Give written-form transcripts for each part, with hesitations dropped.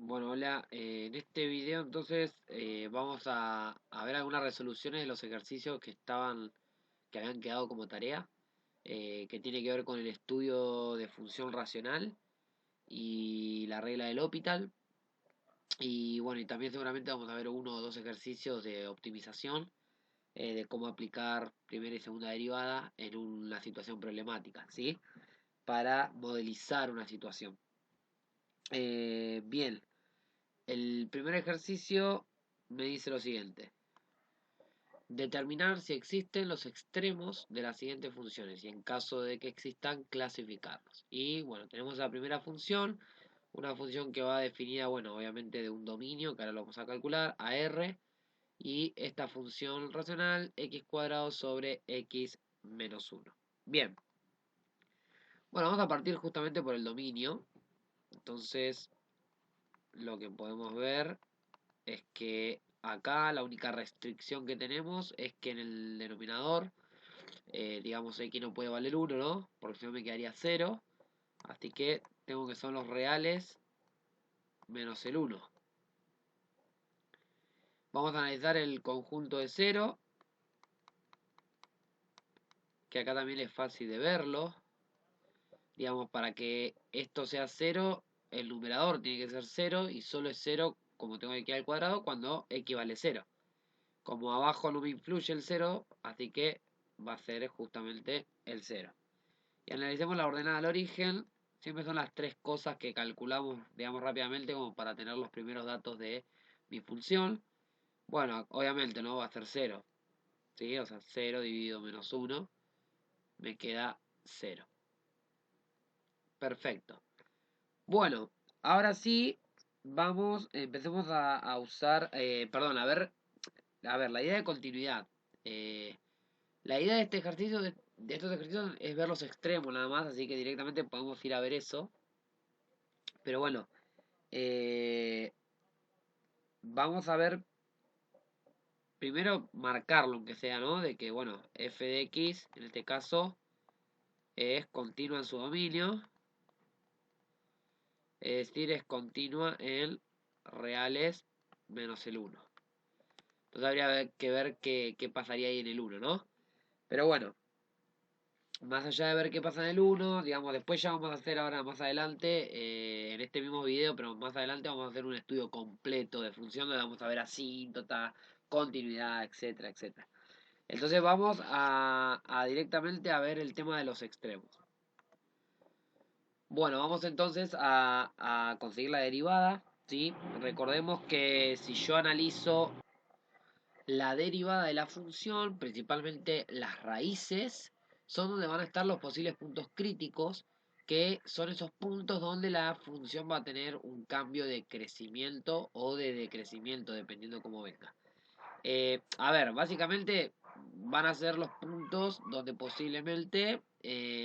Bueno, hola, en este video entonces vamos a ver algunas resoluciones de los ejercicios que habían quedado como tarea, que tiene que ver con el estudio de función racional y la regla del L'Hopital. Y bueno, y también seguramente vamos a ver uno o dos ejercicios de optimización, de cómo aplicar primera y segunda derivada en una situación problemática, ¿sí? Para modelizar una situación. Bien. El primer ejercicio me dice lo siguiente. Determinar si existen los extremos de las siguientes funciones y en caso de que existan, clasificarlos. Y bueno, tenemos la primera función, una función que va definida, bueno, obviamente de un dominio, que ahora lo vamos a calcular, a R, y esta función racional, x cuadrado sobre x menos 1. Bien, bueno, vamos a partir justamente por el dominio. Entonces, lo que podemos ver es que acá la única restricción que tenemos es que en el denominador, digamos, x no puede valer 1, ¿no? Porque si no me quedaría 0. Así que tengo que son los reales menos el 1. Vamos a analizar el conjunto de 0, que acá también es fácil de verlo. Digamos, para que esto sea 0, el numerador tiene que ser 0 y solo es 0 como tengo que quedar al cuadrado cuando x vale 0. Como abajo no me influye el 0, así que va a ser justamente el 0. Y analicemos la ordenada al origen. Siempre son las tres cosas que calculamos, digamos, rápidamente como para tener los primeros datos de mi función. Bueno, obviamente no va a ser 0, ¿sí? O sea, 0 dividido menos 1 me queda 0. Perfecto. Bueno, ahora sí, empecemos a usar, perdón, a ver, la idea de continuidad. Eh, La idea de este ejercicio, de estos ejercicios, es ver los extremos nada más, así que directamente podemos ir a ver eso. Pero bueno, eh, vamos a ver, primero marcarlo, aunque sea, ¿no? De que, bueno, f de x, en este caso, es continua en su dominio, es decir, es continua en reales menos el 1. Entonces habría que ver qué pasaría ahí en el 1, ¿no? Pero bueno, más allá de ver qué pasa en el 1, digamos, después ya vamos a hacer ahora más adelante, en este mismo video, pero más adelante vamos a hacer un estudio completo de función donde vamos a ver asíntota, continuidad, etcétera, etcétera. Entonces vamos a directamente a ver el tema de los extremos. Bueno, vamos entonces a conseguir la derivada, ¿sí? Recordemos que si yo analizo la derivada de la función, principalmente las raíces, son donde van a estar los posibles puntos críticos, que son esos puntos donde la función va a tener un cambio de crecimiento o de decrecimiento, dependiendo de cómo venga. A ver, básicamente van a ser los puntos donde posiblemente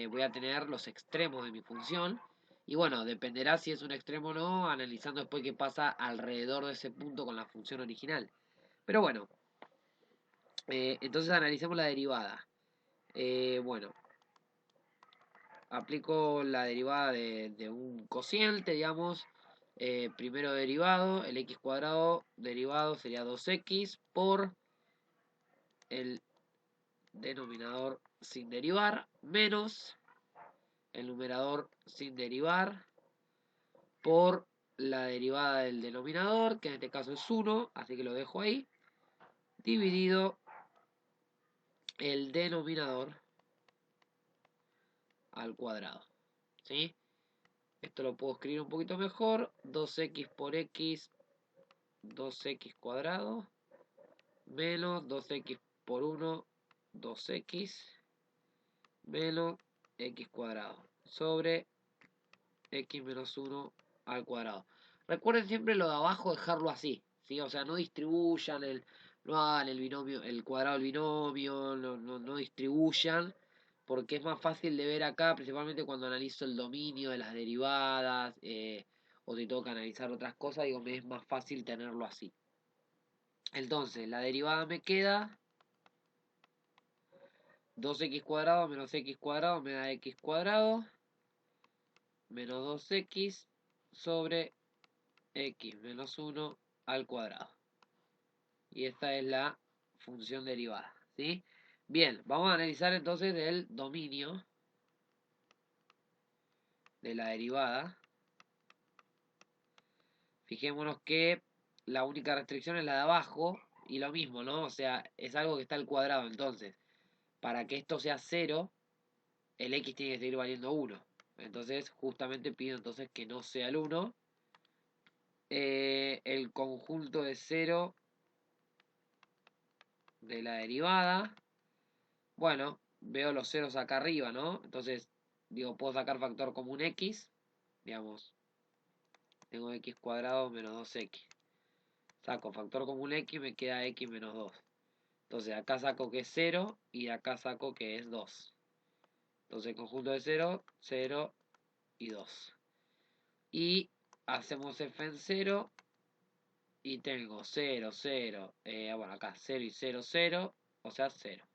voy a tener los extremos de mi función. Y bueno, dependerá si es un extremo o no, analizando después qué pasa alrededor de ese punto con la función original. Pero bueno, entonces analicemos la derivada. Bueno, aplico la derivada de un cociente, digamos. Primero derivado, el x cuadrado derivado sería 2x por el denominador sin derivar, menos el numerador sin derivar por la derivada del denominador, que en este caso es 1, así que lo dejo ahí, dividido el denominador al cuadrado. ¿Sí? Esto lo puedo escribir un poquito mejor. 2x por x, 2x cuadrado, menos 2x por 1, 2x, menos x cuadrado, sobre x menos 1 al cuadrado. Recuerden siempre lo de abajo dejarlo así, ¿sí? O sea, no distribuyan no hagan el binomio, el cuadrado del binomio, no distribuyan, porque es más fácil de ver acá, principalmente cuando analizo el dominio de las derivadas, o si tengo que analizar otras cosas, digo, me es más fácil tenerlo así. Entonces, la derivada me queda 2x cuadrado menos x cuadrado me da x cuadrado menos 2x sobre x menos 1 al cuadrado. Y esta es la función derivada, ¿sí? Bien, vamos a analizar entonces el dominio de la derivada. Fijémonos que la única restricción es la de abajo y lo mismo, ¿no? O sea, es algo que está al cuadrado. Entonces, para que esto sea 0, el x tiene que seguir valiendo 1. Entonces, justamente pido entonces que no sea el 1. El conjunto de 0 de la derivada. Bueno, veo los ceros acá arriba, ¿no? Entonces, digo, puedo sacar factor común x. Digamos, tengo x cuadrado menos 2x. Saco factor común x, me queda x menos 2. Entonces, acá saco que es 0 y acá saco que es 2. Entonces, el conjunto de 0, 0 y 2. Y hacemos f en 0 y tengo 0, 0, bueno, acá 0 y 0, 0, o sea 0.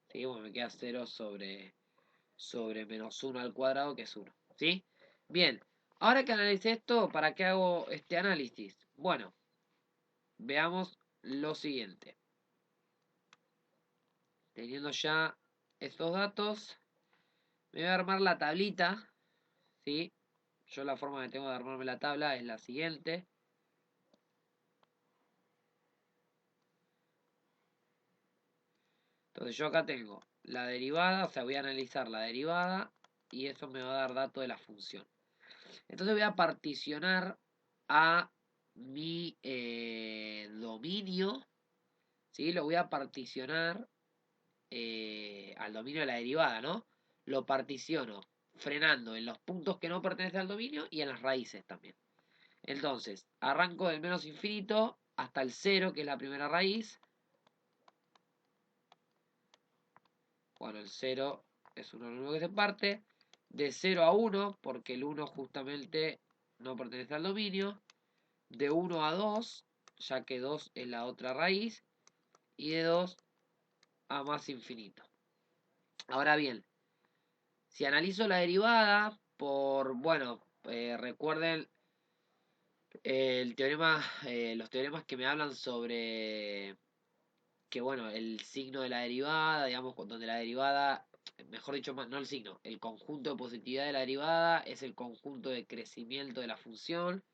¿Sí? Bueno, me queda 0 sobre menos 1 al cuadrado, que es 1. ¿Sí? Bien, ahora que analicé esto, ¿para qué hago este análisis? Bueno, veamos lo siguiente. Teniendo ya estos datos, me voy a armar la tablita, ¿sí? Yo la forma que tengo de armarme la tabla es la siguiente. Entonces yo acá tengo la derivada, o sea, voy a analizar la derivada y eso me va a dar datos de la función. Entonces voy a particionar a mi dominio, ¿sí? Lo voy a particionar al dominio de la derivada, ¿no? Lo particiono frenando en los puntos que no pertenecen al dominio y en las raíces también. Entonces, arranco del menos infinito hasta el 0, que es la primera raíz. Bueno, el 0 es uno nuevo que se parte. De 0 a 1, porque el 1 justamente no pertenece al dominio. De 1 a 2, ya que 2 es la otra raíz. Y de 2 a más infinito. Ahora bien, si analizo la derivada por, bueno, recuerden el teorema, los teoremas que me hablan sobre que, bueno, el signo de la derivada, digamos, donde la derivada, mejor dicho, no el signo, el conjunto de positividad de la derivada es el conjunto de crecimiento de la función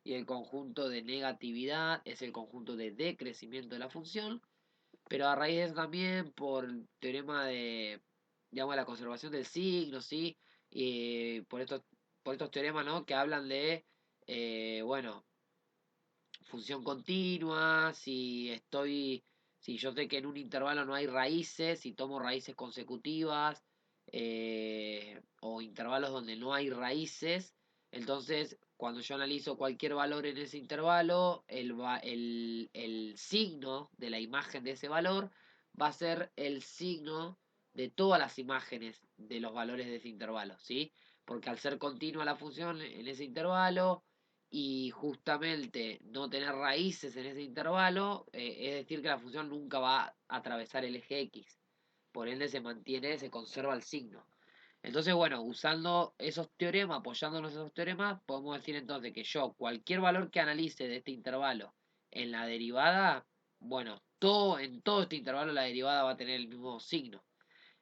y el conjunto de negatividad es el conjunto de decrecimiento de la función. Pero a raíz de eso también, por el teorema de, digamos, la conservación del signo, ¿sí? Y por estos teoremas, ¿no? Que hablan de, bueno, función continua, si yo sé que en un intervalo no hay raíces, si tomo raíces consecutivas, o intervalos donde no hay raíces, entonces cuando yo analizo cualquier valor en ese intervalo, el signo de la imagen de ese valor va a ser el signo de todas las imágenes de los valores de ese intervalo, ¿sí? Porque al ser continua la función en ese intervalo, y justamente no tener raíces en ese intervalo, es decir que la función nunca va a atravesar el eje X. Por ende se mantiene, se conserva el signo. Entonces, bueno, usando esos teoremas, apoyándonos en esos teoremas, podemos decir entonces que yo, cualquier valor que analice de este intervalo en la derivada, bueno, en todo este intervalo la derivada va a tener el mismo signo.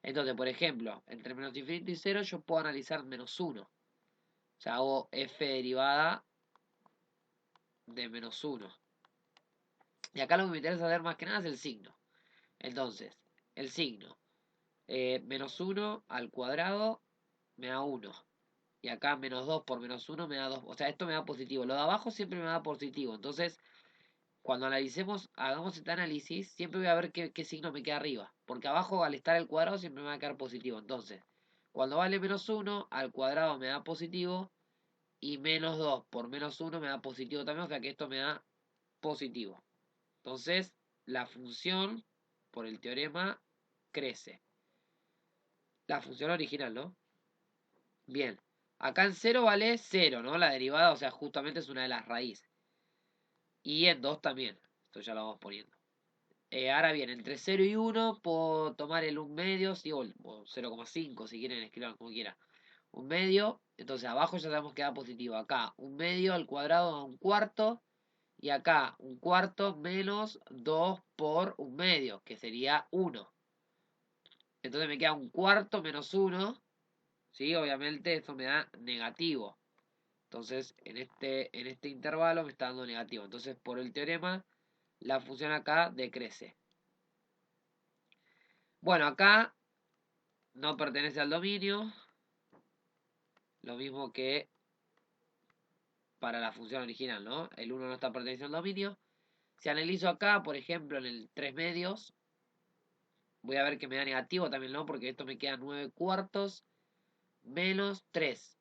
Entonces, por ejemplo, entre menos infinito y 0 yo puedo analizar menos 1. O sea, hago f derivada de menos 1. Y acá lo que me interesa saber más que nada es el signo. Entonces, el signo. Menos 1 al cuadrado me da 1. Y acá menos 2 por menos 1 me da 2. O sea, esto me da positivo. Lo de abajo siempre me da positivo. Entonces, cuando hagamos este análisis, siempre voy a ver qué signo me queda arriba. Porque abajo, al estar el cuadrado, siempre me va a quedar positivo. Entonces, cuando vale menos 1, al cuadrado me da positivo. Y menos 2 por menos 1 me da positivo también. O sea que esto me da positivo. Entonces, la función, por el teorema, crece. La función original, ¿no? Bien. Acá en 0 vale 0, ¿no? La derivada, o sea, justamente es una de las raíces. Y en 2 también. Esto ya lo vamos poniendo. Ahora bien, entre 0 y 1 puedo tomar el 1 medio, ¿sí? O 0,5 si quieren, escriban como quieran. un medio. Entonces abajo ya sabemos que da positivo. Acá un medio al cuadrado da un cuarto. Y acá un cuarto menos 2 por un medio, que sería 1. Entonces me queda un cuarto menos 1. ¿Sí? Obviamente esto me da negativo. Entonces en este intervalo me está dando negativo. Entonces por el teorema la función acá decrece. Bueno, acá no pertenece al dominio. Lo mismo que para la función original, ¿no? El 1 no está perteneciendo al dominio. Si analizo acá, por ejemplo, en el 3 medios, voy a ver que me da negativo también, ¿no? Porque esto me queda 9 cuartos menos 3.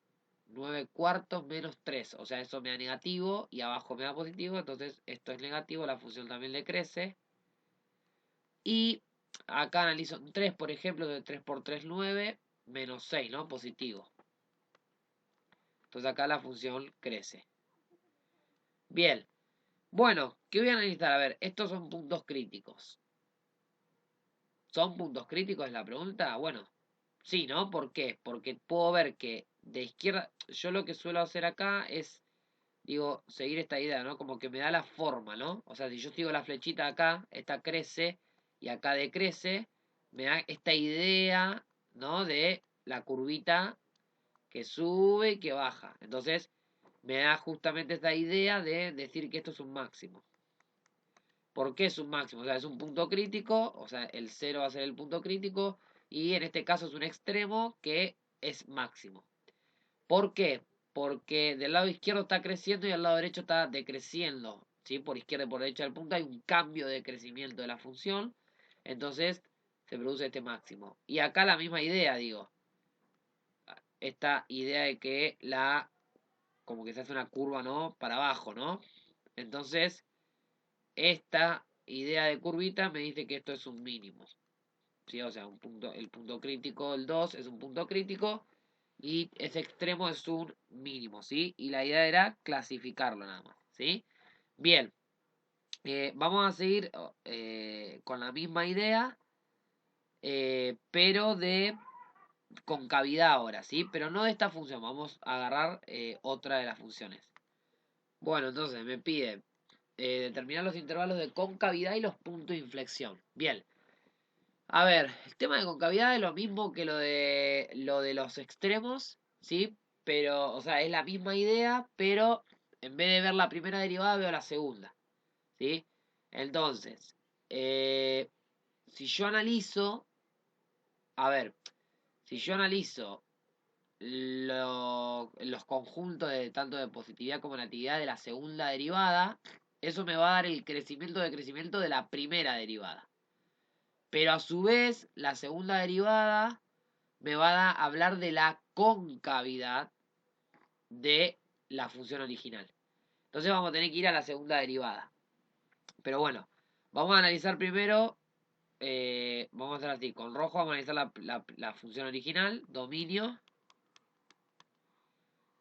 9 cuartos menos 3. O sea, eso me da negativo y abajo me da positivo. Entonces, esto es negativo, la función también le crece. Y acá analizo 3, por ejemplo, de 3 por 3, 9, menos 6, ¿no? Positivo. Entonces acá la función crece. Bien. Bueno, ¿qué voy a analizar? A ver, estos son puntos críticos. ¿Son puntos críticos? Es la pregunta. Bueno, sí, ¿no? ¿Por qué? Porque puedo ver que de izquierda, yo lo que suelo hacer acá es, digo, seguir esta idea, ¿no? Como que me da la forma, ¿no? O sea, si yo sigo la flechita acá, esta crece y acá decrece, me da esta idea, ¿no? De la curvita que sube y que baja. Entonces, me da justamente esta idea de decir que esto es un máximo. ¿Por qué es un máximo? O sea, es un punto crítico, o sea, el 0 va a ser el punto crítico, y en este caso es un extremo que es máximo. ¿Por qué? Porque del lado izquierdo está creciendo y al lado derecho está decreciendo. ¿Sí? Por izquierda y por derecha del punto hay un cambio de crecimiento de la función. Entonces se produce este máximo. Y acá la misma idea, digo. Esta idea de que como que se hace una curva, ¿no? Para abajo, ¿no? Entonces, esta idea de curvita me dice que esto es un mínimo. ¿Sí? O sea, el punto crítico, el 2 es un punto crítico y ese extremo es un mínimo, ¿sí? Y la idea era clasificarlo nada más, ¿sí? Bien, vamos a seguir con la misma idea, pero de concavidad ahora, ¿sí? Pero no de esta función, vamos a agarrar otra de las funciones. Bueno, entonces me pide determinar los intervalos de concavidad y los puntos de inflexión. Bien. A ver, el tema de concavidad es lo mismo que lo de los extremos, ¿sí? Pero, o sea, es la misma idea, pero en vez de ver la primera derivada, veo la segunda, ¿sí? Entonces, eh, si yo analizo, a ver, si yo analizo los conjuntos de tanto de positividad como negatividad de la segunda derivada, eso me va a dar el crecimiento de la primera derivada. Pero a su vez, la segunda derivada me va a hablar de la concavidad de la función original. Entonces vamos a tener que ir a la segunda derivada. Pero bueno, vamos a analizar primero, vamos a hacer así, con rojo vamos a analizar la función original, dominio.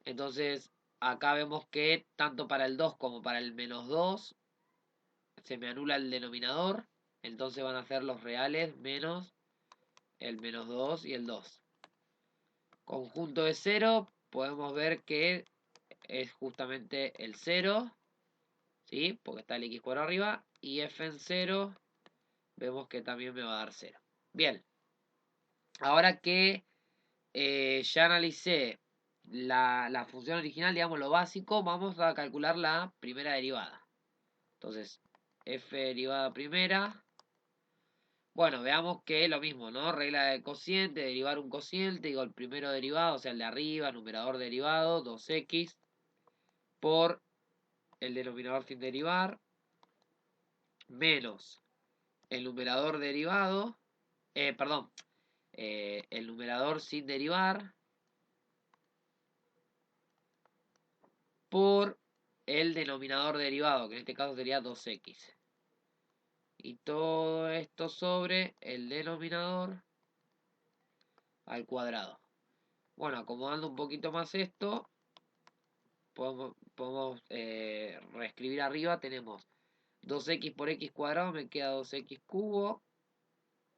Entonces acá vemos que tanto para el 2 como para el menos 2 se me anula el denominador. Entonces van a ser los reales menos el menos 2 y el 2. Conjunto de 0, podemos ver que es justamente el 0, ¿sí? Porque está el x por arriba. Y f en 0, vemos que también me va a dar 0. Bien, ahora que ya analicé la función original, digamos lo básico, vamos a calcular la primera derivada. Entonces, f derivada primera. Bueno, veamos que es lo mismo, ¿no? Regla de cociente, derivar un cociente, digo el primero derivado, o sea el de arriba, numerador derivado, 2x por el denominador sin derivar, menos el numerador derivado, perdón, el numerador sin derivar, por el denominador derivado, que en este caso sería 2x. Y todo esto sobre el denominador al cuadrado. Bueno, acomodando un poquito más esto, podemos reescribir arriba, tenemos 2x por x cuadrado, me queda 2x cubo,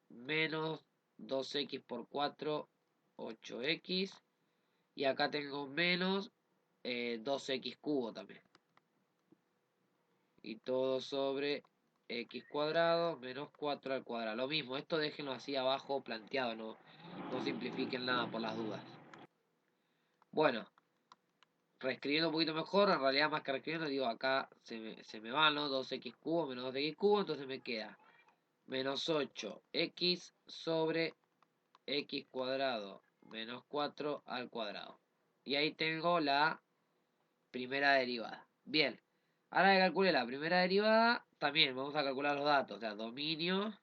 menos 2x por 4, 8x, Y acá tengo menos 2x cubo también. Y todo sobre x cuadrado menos 4 al cuadrado. Lo mismo, esto déjenlo así abajo planteado, no simplifiquen nada por las dudas. Bueno, reescribiendo un poquito mejor, en realidad más que reescribiendo, digo, acá se me van, ¿no? 2x cubo menos 2x cubo, entonces me queda menos 8x sobre x cuadrado menos 4 al cuadrado. Y ahí tengo la primera derivada. Bien, ahora que calculé la primera derivada, también vamos a calcular los datos. O sea, dominio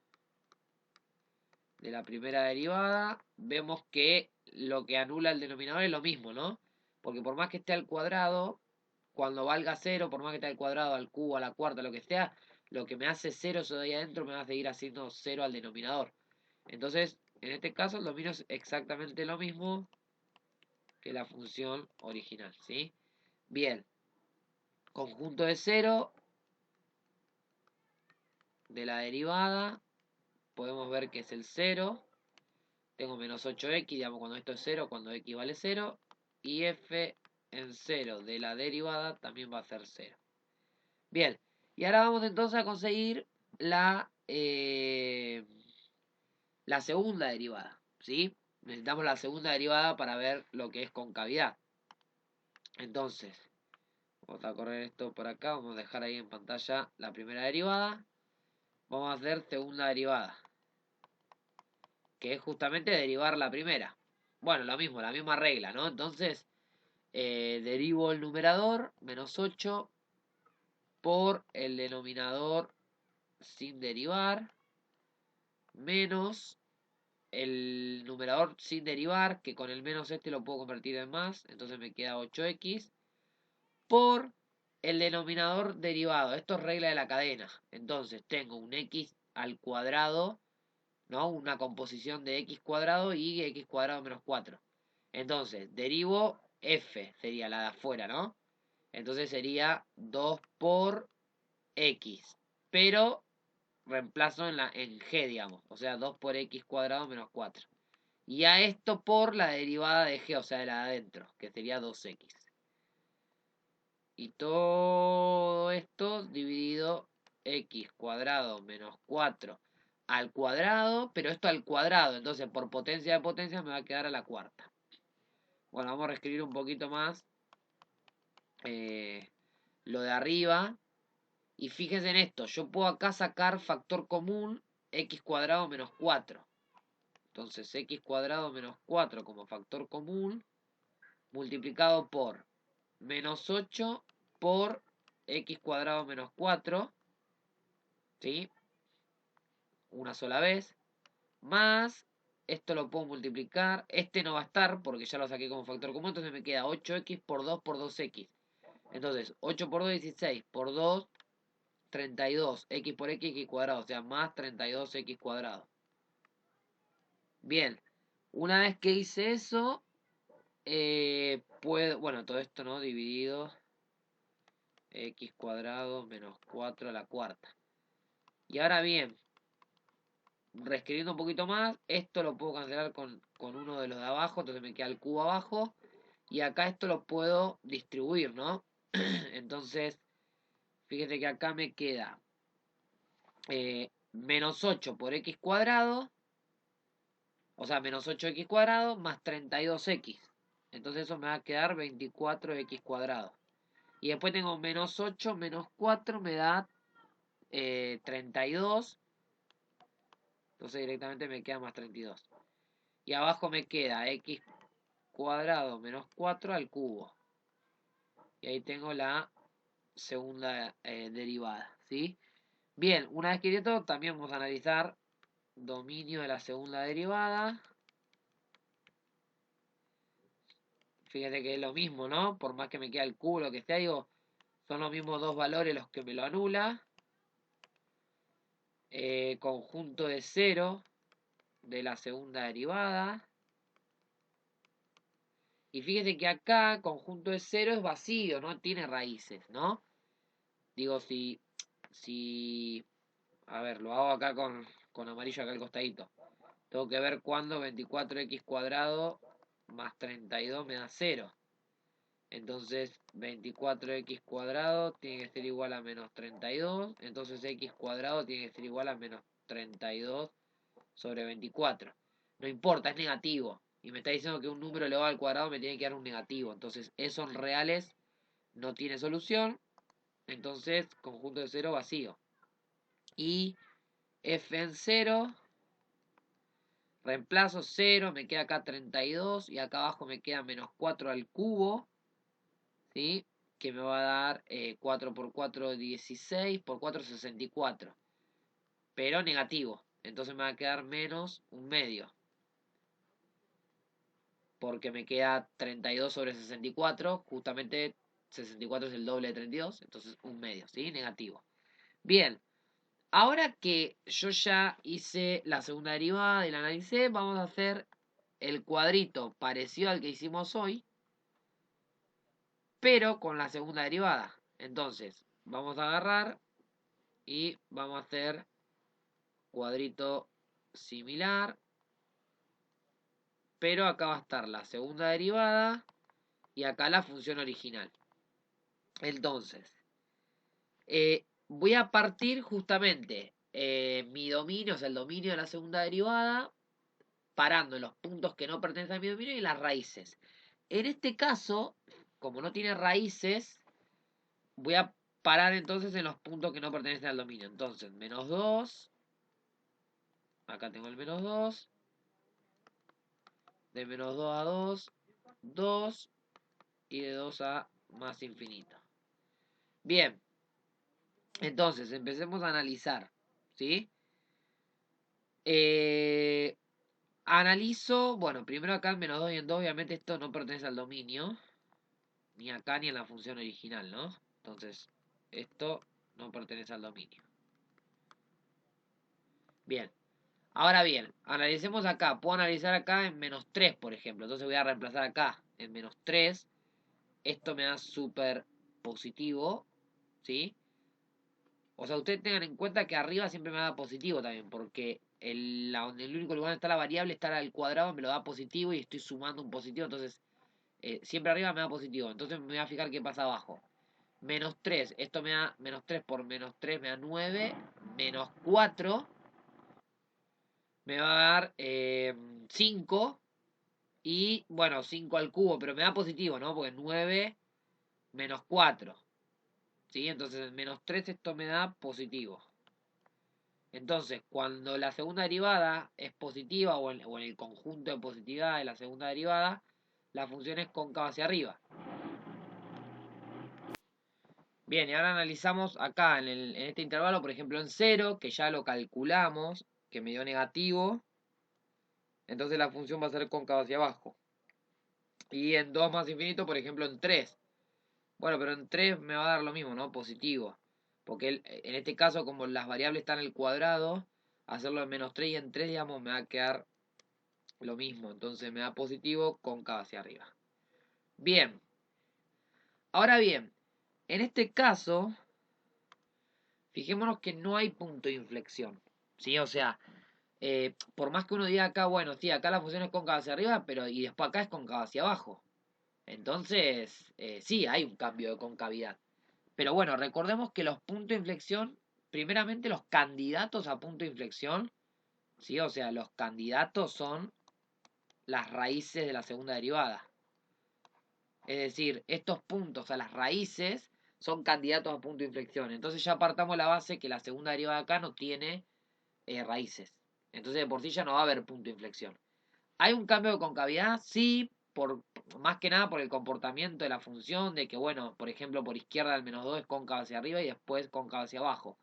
de la primera derivada. Vemos que lo que anula el denominador es lo mismo, ¿no? Porque por más que esté al cuadrado, cuando valga 0, por más que esté al cuadrado, al cubo, a la cuarta, lo que sea, lo que me hace 0 eso de ahí adentro me va a seguir haciendo 0 al denominador. Entonces, en este caso, el dominio es exactamente lo mismo que la función original, ¿sí? Bien, conjunto de 0 de la derivada, podemos ver que es el 0. Tengo menos 8x, digamos, cuando esto es 0, cuando x vale 0. Y f en 0 de la derivada también va a ser 0. Bien, y ahora vamos entonces a conseguir la segunda derivada, ¿sí? Necesitamos la segunda derivada para ver lo que es concavidad. Entonces, vamos a correr esto por acá, vamos a dejar ahí en pantalla la primera derivada. Vamos a hacer segunda derivada, que es justamente derivar la primera. Bueno, lo mismo, la misma regla, ¿no? Entonces, derivo el numerador, menos 8, por el denominador sin derivar, menos el numerador sin derivar, que con el menos este lo puedo convertir en más, entonces me queda 8x, por el denominador derivado. Esto es regla de la cadena. Entonces tengo un x al cuadrado, ¿no? Una composición de x cuadrado y x cuadrado menos 4. Entonces, derivo f, sería la de afuera, ¿no? Entonces sería 2 por x. Pero reemplazo en g, digamos. O sea, 2 por x cuadrado menos 4. Y a esto por la derivada de g, o sea, de la de adentro, que sería 2x. Y todo esto dividido x cuadrado menos 4 al cuadrado, pero esto al cuadrado, entonces por potencia de potencia me va a quedar a la cuarta. Bueno, vamos a reescribir un poquito más lo de arriba. Y fíjense en esto, yo puedo acá sacar factor común x cuadrado menos 4. Entonces x cuadrado menos 4 como factor común multiplicado por menos 8 por x cuadrado menos 4, ¿sí? Una sola vez, más, esto lo puedo multiplicar, este no va a estar porque ya lo saqué como factor común, entonces me queda 8x por 2 por 2x. Entonces, 8 por 2, 16, por 2, 32, x por x cuadrado, o sea, más 32x cuadrado. Bien, una vez que hice eso, puedo, bueno, todo esto, ¿no? Dividido x cuadrado menos 4 a la cuarta. Y ahora bien, reescribiendo un poquito más, esto lo puedo cancelar con uno de los de abajo, entonces me queda el cubo abajo. Y acá esto lo puedo distribuir, ¿no? Entonces, fíjate que acá me queda menos 8 por x cuadrado, o sea, menos 8x cuadrado más 32x. Entonces eso me va a quedar 24x cuadrado. Y después tengo menos 8 menos 4 me da 32. Entonces directamente me queda más 32. Y abajo me queda x cuadrado menos 4 al cubo. Y ahí tengo la segunda derivada, ¿sí? Bien, una vez que esto, también vamos a analizar dominio de la segunda derivada. Fíjate que es lo mismo, ¿no? Por más que me quede el cubo, lo que sea, digo, son los mismos dos valores los que me lo anula. Conjunto de 0 de la segunda derivada. Y fíjese que acá, conjunto de 0 es vacío, no tiene raíces, ¿no? Digo, si a ver, lo hago acá con amarillo acá al costadito. Tengo que ver cuándo 24x cuadrado más 32 me da 0. Entonces 24x cuadrado tiene que ser igual a menos 32. Entonces x cuadrado tiene que ser igual a menos 32 sobre 24. No importa, es negativo. Y me está diciendo que un número elevado al cuadrado me tiene que dar un negativo. Entonces esos reales no tiene solución. Entonces conjunto de 0 vacío. Y f en 0. Reemplazo 0, me queda acá 32 y acá abajo me queda menos 4 al cubo, ¿sí? Que me va a dar 4 por 4, 16, por 4, 64. Pero negativo, entonces me va a quedar menos un medio. Porque me queda 32 sobre 64, justamente 64 es el doble de 32, entonces un medio, ¿sí? Negativo. Bien, ahora que yo ya hice la segunda derivada y la analicé, vamos a hacer el cuadrito parecido al que hicimos hoy, pero con la segunda derivada. Entonces, vamos a agarrar y vamos a hacer cuadrito similar, pero acá va a estar la segunda derivada y acá la función original. Entonces, voy a partir justamente mi dominio, o sea, el dominio de la segunda derivada, parando en los puntos que no pertenecen a mi dominio y las raíces. En este caso, como no tiene raíces, voy a parar entonces en los puntos que no pertenecen al dominio. Entonces, menos 2. Acá tengo el menos 2. De menos 2 a 2. 2. Y de 2 a más infinito. Bien. Entonces, empecemos a analizar. ¿Sí? Analizo. Bueno, primero acá en menos 2 y en 2. Obviamente esto no pertenece al dominio. Ni acá ni en la función original, ¿no? Entonces, esto no pertenece al dominio. Bien. Ahora bien, analicemos acá. Puedo analizar acá en menos 3, por ejemplo. Entonces voy a reemplazar acá en menos 3. Esto me da súper positivo. ¿Sí? O sea, ustedes tengan en cuenta que arriba siempre me da positivo también. Porque el único lugar donde está la variable está al cuadrado, me lo da positivo y estoy sumando un positivo. Entonces, siempre arriba me da positivo. Entonces me voy a fijar qué pasa abajo. Menos 3. Esto me da menos 3 por menos 3 me da 9. Menos 4 me va a dar 5. Y bueno, 5 al cubo, pero me da positivo, ¿no? Porque 9 menos 4. ¿Sí? Entonces en menos 3 esto me da positivo. Entonces, cuando la segunda derivada es positiva o en el conjunto de positividad de la segunda derivada, la función es cóncava hacia arriba. Bien, y ahora analizamos acá en este intervalo, por ejemplo en 0, que ya lo calculamos, que me dio negativo. Entonces la función va a ser cóncava hacia abajo. Y en 2 más infinito, por ejemplo en 3. Bueno, pero en 3 me va a dar lo mismo, ¿no? Positivo. Porque en este caso, como las variables están en el cuadrado, hacerlo en menos 3 y en 3, digamos, me va a quedar lo mismo. Entonces me da positivo cóncava hacia arriba. Bien. Ahora bien, en este caso, fijémonos que no hay punto de inflexión. ¿Sí? O sea, por más que uno diga acá, bueno, sí, acá la función es cóncava hacia arriba, pero y después acá es cóncava hacia abajo. Entonces, sí, hay un cambio de concavidad. Pero bueno, recordemos que los puntos de inflexión, primeramente los candidatos a punto de inflexión, ¿sí? O sea, los candidatos son las raíces de la segunda derivada. Es decir, estos puntos a las raíces son candidatos a punto de inflexión. Entonces ya partamos la base que la segunda derivada acá no tiene raíces. Entonces de por sí ya no va a haber punto de inflexión. ¿Hay un cambio de concavidad? Sí, más que nada por el comportamiento de la función, de que, bueno, por ejemplo, por izquierda el menos 2 es cóncava hacia arriba y después cóncava hacia abajo.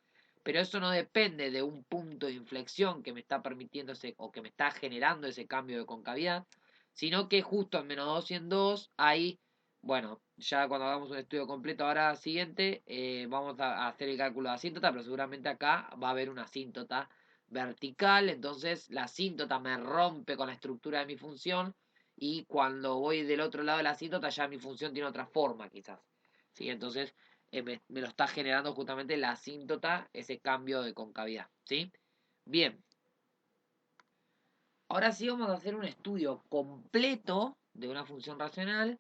Pero eso no depende de un punto de inflexión que me está permitiendo o que me está generando ese cambio de concavidad, sino que justo en menos 2 y en 2 hay, bueno, ya cuando hagamos un estudio completo ahora siguiente, vamos a hacer el cálculo de asíntota, pero seguramente acá va a haber una asíntota vertical, entonces la asíntota me rompe con la estructura de mi función y cuando voy del otro lado de la asíntota ya mi función tiene otra forma quizás. ¿Sí? Entonces me lo está generando justamente la asíntota, ese cambio de concavidad. ¿Sí? Bien. Ahora sí vamos a hacer un estudio completo de una función racional,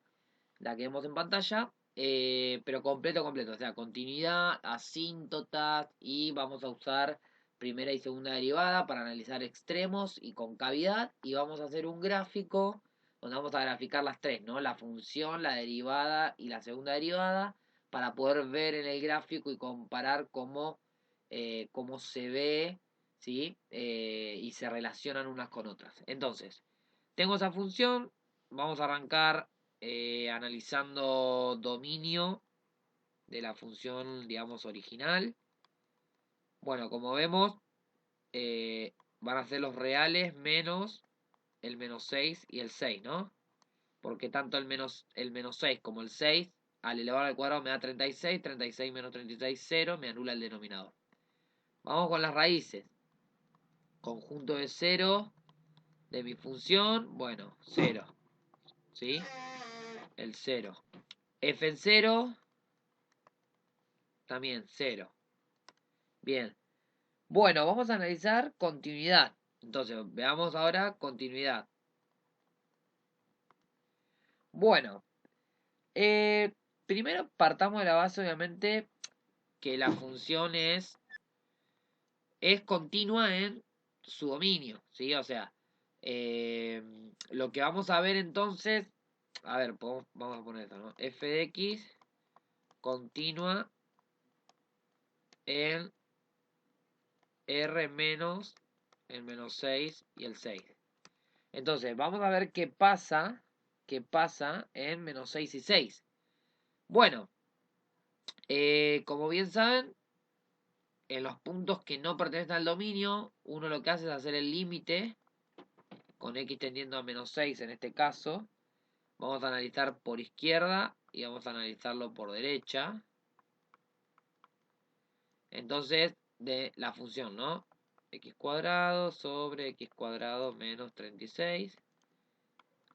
la que vemos en pantalla, pero completo, o sea, continuidad, asíntotas, y vamos a usar primera y segunda derivada para analizar extremos y concavidad, y vamos a hacer un gráfico donde vamos a graficar las tres, ¿no? La función, la derivada y la segunda derivada, para poder ver en el gráfico y comparar cómo se ve, ¿sí? Y se relacionan unas con otras. Entonces, tengo esa función, vamos a arrancar analizando dominio de la función, digamos, original. Bueno, como vemos, van a ser los reales menos el menos 6 y el 6, ¿no? Porque tanto el menos 6 como el 6 al elevado al cuadrado me da 36, 36 menos 36, 0, me anula el denominador. Vamos con las raíces. Conjunto de 0 de mi función, bueno, 0, ¿sí? El 0. F en 0, también 0. Bien. Bueno, vamos a analizar continuidad. Entonces, veamos ahora continuidad. Bueno, primero partamos de la base, obviamente, que la función es continua en su dominio, ¿sí? O sea, lo que vamos a ver entonces, a ver, vamos a poner esto, ¿no? F de x continua en R menos el menos 6 y el 6. Entonces, vamos a ver qué pasa en menos 6 y 6. Bueno, como bien saben, en los puntos que no pertenecen al dominio, uno lo que hace es hacer el límite con x tendiendo a menos 6 en este caso. Vamos a analizar por izquierda y vamos a analizarlo por derecha. Entonces, de la función, ¿no? X cuadrado sobre x cuadrado menos 36.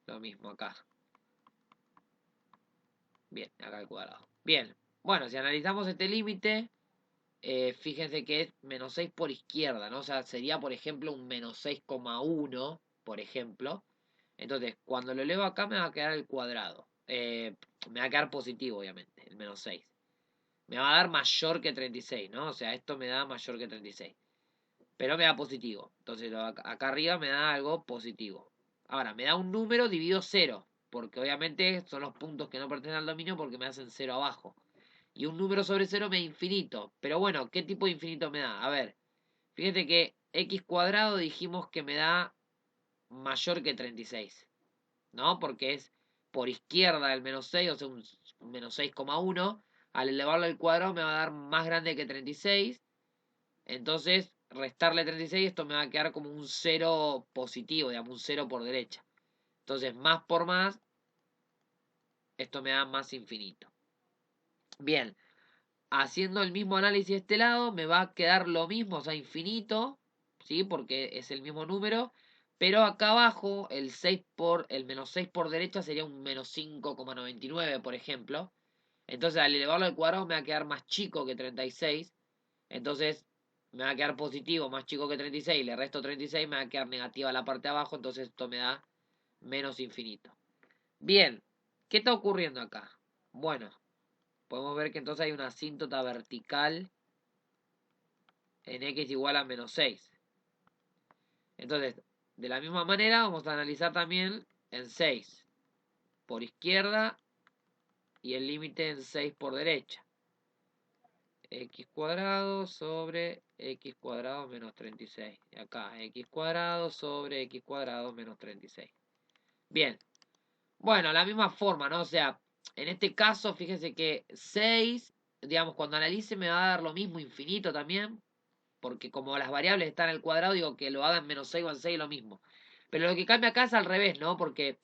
Lo mismo acá. Bien, acá al cuadrado. Bien, bueno, si analizamos este límite, fíjense que es menos 6 por izquierda, ¿no? O sea, sería, por ejemplo, un menos 6,1, por ejemplo. Entonces, cuando lo elevo acá me va a quedar el cuadrado. Me va a quedar positivo, obviamente, el menos 6. Me va a dar mayor que 36, ¿no? O sea, esto me da mayor que 36. Pero me da positivo. Entonces, acá arriba me da algo positivo. Ahora, me da un número dividido 0. Porque obviamente son los puntos que no pertenecen al dominio porque me hacen 0 abajo. Y un número sobre 0 me da infinito. Pero bueno, ¿qué tipo de infinito me da? A ver, fíjate que x cuadrado dijimos que me da mayor que 36. ¿No? Porque es por izquierda el menos 6, o sea, un menos 6,1. Al elevarlo al cuadrado me va a dar más grande que 36. Entonces, restarle 36, esto me va a quedar como un 0 positivo, digamos, un 0 por derecha. Entonces, más por más, esto me da más infinito. Bien, haciendo el mismo análisis de este lado, me va a quedar lo mismo, o sea, infinito, ¿sí? Porque es el mismo número. Pero acá abajo, el menos 6 por derecha sería un menos 5,99, por ejemplo. Entonces, al elevarlo al cuadrado me va a quedar más chico que 36. Entonces, me va a quedar positivo, más chico que 36. Le resto 36, me va a quedar negativa la parte de abajo. Entonces, esto me da menos infinito. Bien, ¿qué está ocurriendo acá? Bueno, podemos ver que entonces hay una asíntota vertical en x igual a menos 6. Entonces, de la misma manera, vamos a analizar también en 6 por izquierda y el límite en 6 por derecha. X cuadrado sobre x cuadrado menos 36. Y acá, x cuadrado sobre x cuadrado menos 36. Bien. Bueno, la misma forma, ¿no? O sea, en este caso, fíjense que 6, digamos, cuando analice me va a dar lo mismo, infinito también. Porque como las variables están al cuadrado, digo que lo hagan menos 6 o en 6 lo mismo. Pero lo que cambia acá es al revés, ¿no? Porque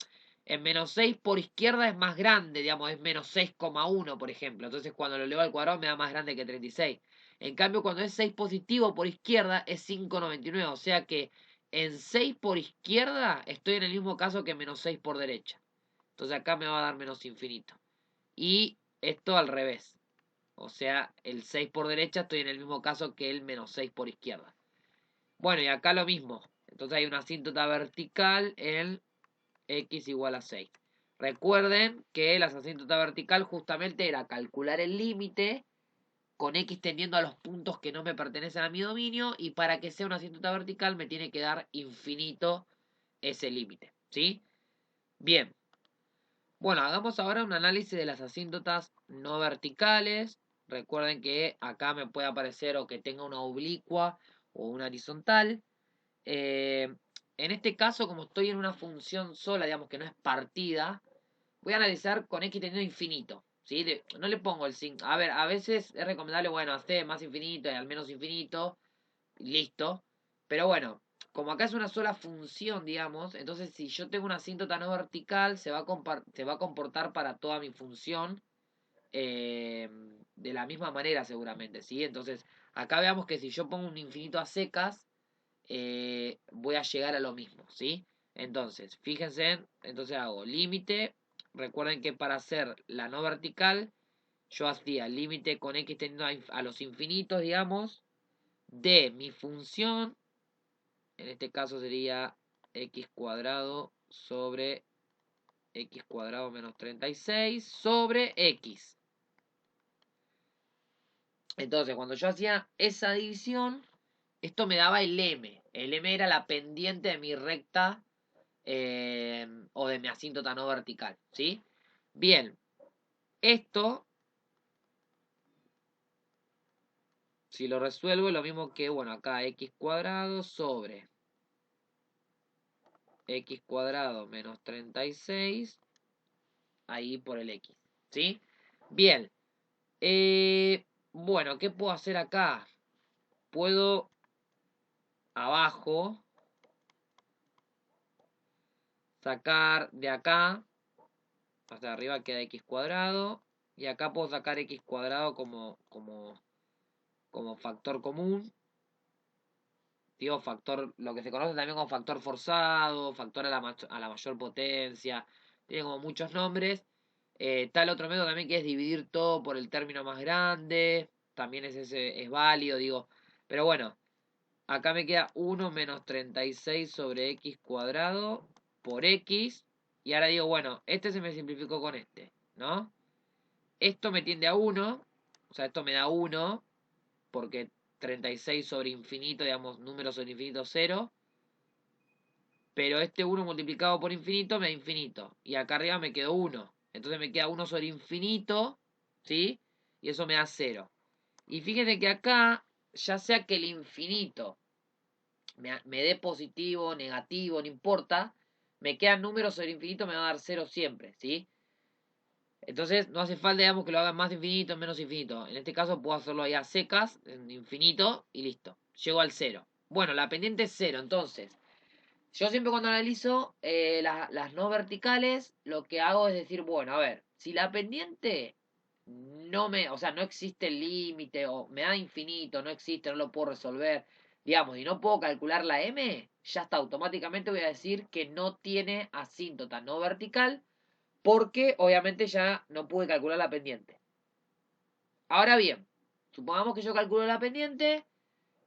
en menos 6 por izquierda es más grande, digamos, es menos 6,1, por ejemplo. Entonces cuando lo elevo al cuadrado me da más grande que 36. En cambio, cuando es 6 positivo por izquierda es 5,99. O sea que en 6 por izquierda estoy en el mismo caso que menos 6 por derecha. Entonces acá me va a dar menos infinito. Y esto al revés. O sea, el 6 por derecha estoy en el mismo caso que el menos 6 por izquierda. Bueno, y acá lo mismo. Entonces hay una asíntota vertical en x igual a 6. Recuerden que la asíntota vertical justamente era calcular el límite con X tendiendo a los puntos que no me pertenecen a mi dominio, y para que sea una asíntota vertical me tiene que dar infinito ese límite, ¿sí? Bien. Bueno, hagamos ahora un análisis de las asíntotas no verticales. Recuerden que acá me puede aparecer o que tenga una oblicua o una horizontal. En este caso, como estoy en una función sola, digamos que no es partida, voy a analizar con X teniendo infinito. ¿Sí? No le pongo el signo. A ver, a veces es recomendable, bueno, hacer más infinito y al menos infinito. Listo. Pero bueno, como acá es una sola función, digamos, entonces si yo tengo una asíntota no vertical, se va a comportar para toda mi función eh, de la misma manera seguramente, ¿sí? Entonces, acá veamos que si yo pongo un infinito a secas, voy a llegar a lo mismo, ¿sí? Entonces, fíjense, entonces hago límite. Recuerden que para hacer la no vertical, yo hacía límite con x tendiendo a los infinitos, digamos, de mi función, en este caso sería x cuadrado sobre x cuadrado menos 36 sobre x. Entonces, cuando yo hacía esa división, esto me daba el m. El m era la pendiente de mi recta o de mi asíntota no vertical, ¿sí? Bien, esto, si lo resuelvo, es lo mismo que, bueno, acá x cuadrado sobre x cuadrado menos 36 ahí por el x, ¿sí? Bien, bueno, ¿qué puedo hacer acá? Puedo abajo sacar de acá, hasta arriba queda x cuadrado, y acá puedo sacar x cuadrado como factor común. Digo, factor, lo que se conoce también como factor forzado, factor a la mayor potencia, tiene como muchos nombres. Tal otro método también que es dividir todo por el término más grande, también es válido, digo. Pero bueno, acá me queda 1 menos 36 sobre x cuadrado por x. Y ahora digo, bueno, este se me simplificó con este, ¿no? Esto me tiende a 1, o sea, esto me da 1, porque 36 sobre infinito, digamos, número sobre infinito 0. Pero este 1 multiplicado por infinito me da infinito. Y acá arriba me quedó 1. Entonces me queda 1 sobre infinito, ¿sí? Y eso me da 0. Y fíjense que acá, ya sea que el infinito me dé positivo, negativo, no importa, me quedan números sobre infinito, me va a dar 0 siempre, ¿sí? Entonces no hace falta, digamos, que lo haga más infinito, menos infinito. En este caso puedo hacerlo ahí a secas, en infinito, y listo. Llego al 0. Bueno, la pendiente es 0, entonces yo siempre cuando analizo las no verticales, lo que hago es decir, bueno, a ver, si la pendiente o sea, no existe el límite, o me da infinito, no existe, no lo puedo resolver, digamos, y no puedo calcular la m, ya está, automáticamente voy a decir que no tiene asíntota no vertical, porque obviamente ya no pude calcular la pendiente. Ahora bien, supongamos que yo calculo la pendiente,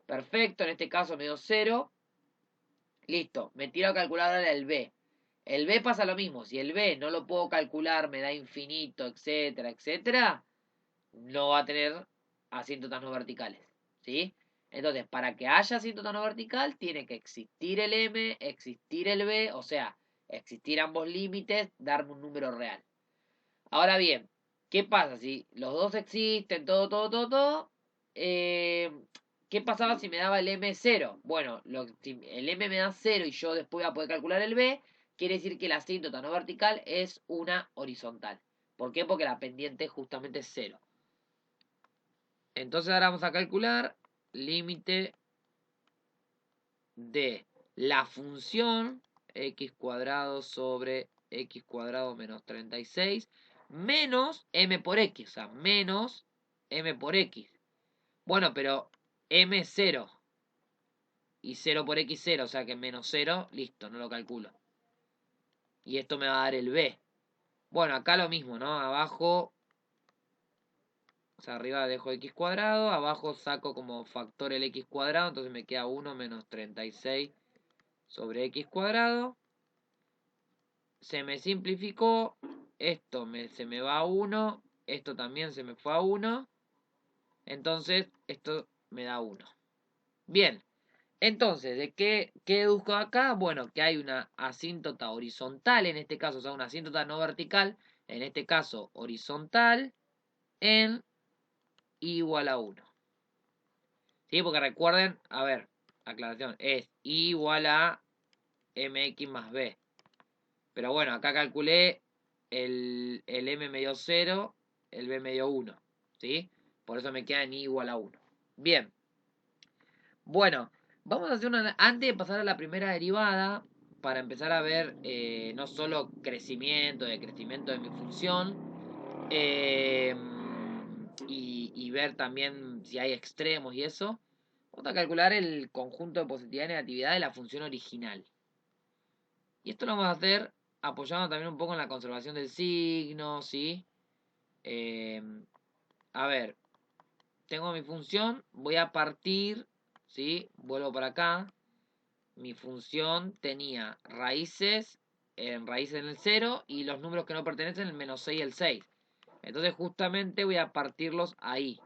perfecto, en este caso me dio 0. Listo, me tiro a calcular ahora el B. El B pasa lo mismo. Si el B no lo puedo calcular, me da infinito, etcétera, etcétera, no va a tener asíntotas no verticales. ¿Sí? Entonces, para que haya asíntota no vertical, tiene que existir el M, existir el B, o sea, existir ambos límites, darme un número real. Ahora bien, ¿qué pasa si los dos existen, todo? Eh, ¿Qué pasaba si me daba el M 0? Bueno, si el M me da 0 y yo después voy a poder calcular el B, quiere decir que la asíntota no vertical es una horizontal. ¿Por qué? Porque la pendiente justamente es 0. Entonces ahora vamos a calcular límite de la función x cuadrado sobre x cuadrado menos 36 menos m por x, o sea, menos m por x. Bueno, pero m es 0 y 0 por x 0, o sea que menos 0, listo, no lo calculo. Y esto me va a dar el b. Bueno, acá lo mismo, ¿no? Abajo, o sea, arriba dejo x cuadrado, abajo saco como factor el x cuadrado, entonces me queda 1 menos 36 sobre x cuadrado. se me simplificó. Esto se me va a 1. Esto también se me fue a 1. Entonces, esto me da 1. Bien. Entonces, ¿de qué deduzco acá? Bueno, que hay una asíntota horizontal, en este caso, o sea, una asíntota no vertical, en este caso horizontal, en I igual a 1. ¿Sí? Porque recuerden, a ver, aclaración, es I igual a mx más b. Pero bueno, acá calculé el m me dio 0, el b me dio 1. ¿Sí? Por eso me queda en I igual a 1. Bien. Bueno, vamos a hacer una... Antes de pasar a la primera derivada, para empezar a ver no solo crecimiento, decrecimiento de mi función, eh, y ver también si hay extremos y eso, vamos a calcular el conjunto de positividad y negatividad de la función original. Y esto lo vamos a hacer apoyando también un poco en la conservación del signo, ¿sí? Eh, a ver, tengo mi función, voy a partir, ¿sí? Vuelvo para acá. Mi función tenía raíces en el 0 y los números que no pertenecen el menos 6 y el 6. Entonces justamente voy a partirlos ahí,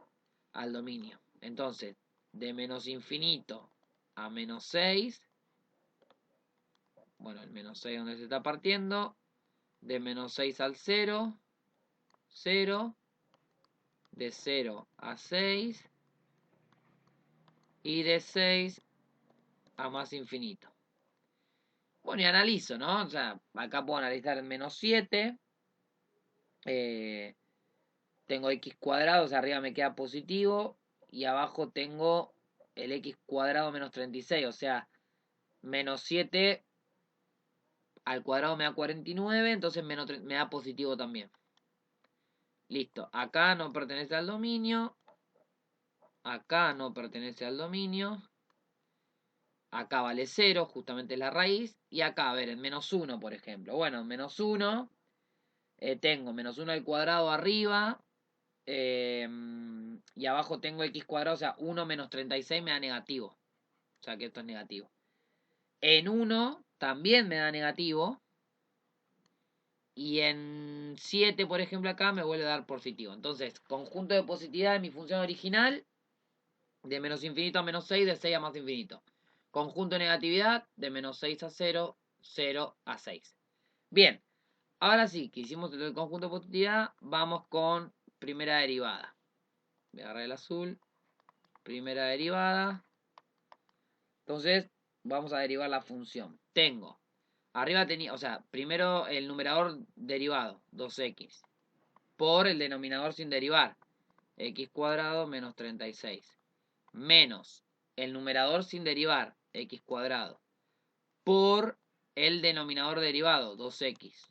al dominio. Entonces, de menos infinito a menos 6, bueno, el menos 6 donde se está partiendo, de menos 6 al 0, 0, de 0 a 6 y de 6 a más infinito. Bueno, y analizo, ¿no? O sea, acá puedo analizar el menos 7. Tengo x cuadrado, o sea, arriba me queda positivo. Y abajo tengo el x cuadrado menos 36. O sea, menos 7 al cuadrado me da 49. Entonces me da positivo también. Listo. Acá no pertenece al dominio. Acá no pertenece al dominio. Acá vale 0, justamente la raíz. Y acá, a ver, en menos 1, por ejemplo. Bueno, en menos 1 tengo menos 1 al cuadrado arriba. Y abajo tengo x cuadrado, o sea, 1 menos 36 me da negativo. O sea que esto es negativo. En 1 también me da negativo. Y en 7, por ejemplo, acá me vuelve a dar positivo. Entonces, conjunto de positividad de mi función original, de menos infinito a menos 6, de 6 a más infinito. Conjunto de negatividad, de menos 6 a 0, 0 a 6. Bien, ahora sí, que hicimos el conjunto de positividad, vamos con primera derivada. Voy a agarrar el azul. Primera derivada. Entonces, vamos a derivar la función. Tengo, arriba tenía, o sea, primero el numerador derivado, 2x, por el denominador sin derivar, x cuadrado menos 36, menos el numerador sin derivar, x cuadrado, por el denominador derivado, 2x,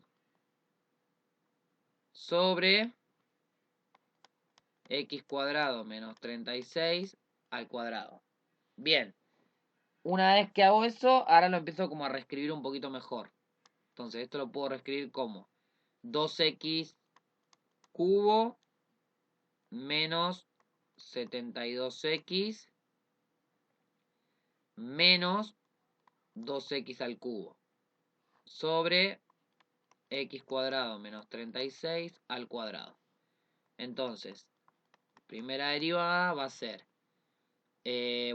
sobre x cuadrado menos 36 al cuadrado. Bien. Una vez que hago eso, ahora lo empiezo como a reescribir un poquito mejor. Entonces esto lo puedo reescribir como 2x cubo menos 72x menos 2x al cubo sobre x cuadrado menos 36 al cuadrado. Entonces, primera derivada va a ser,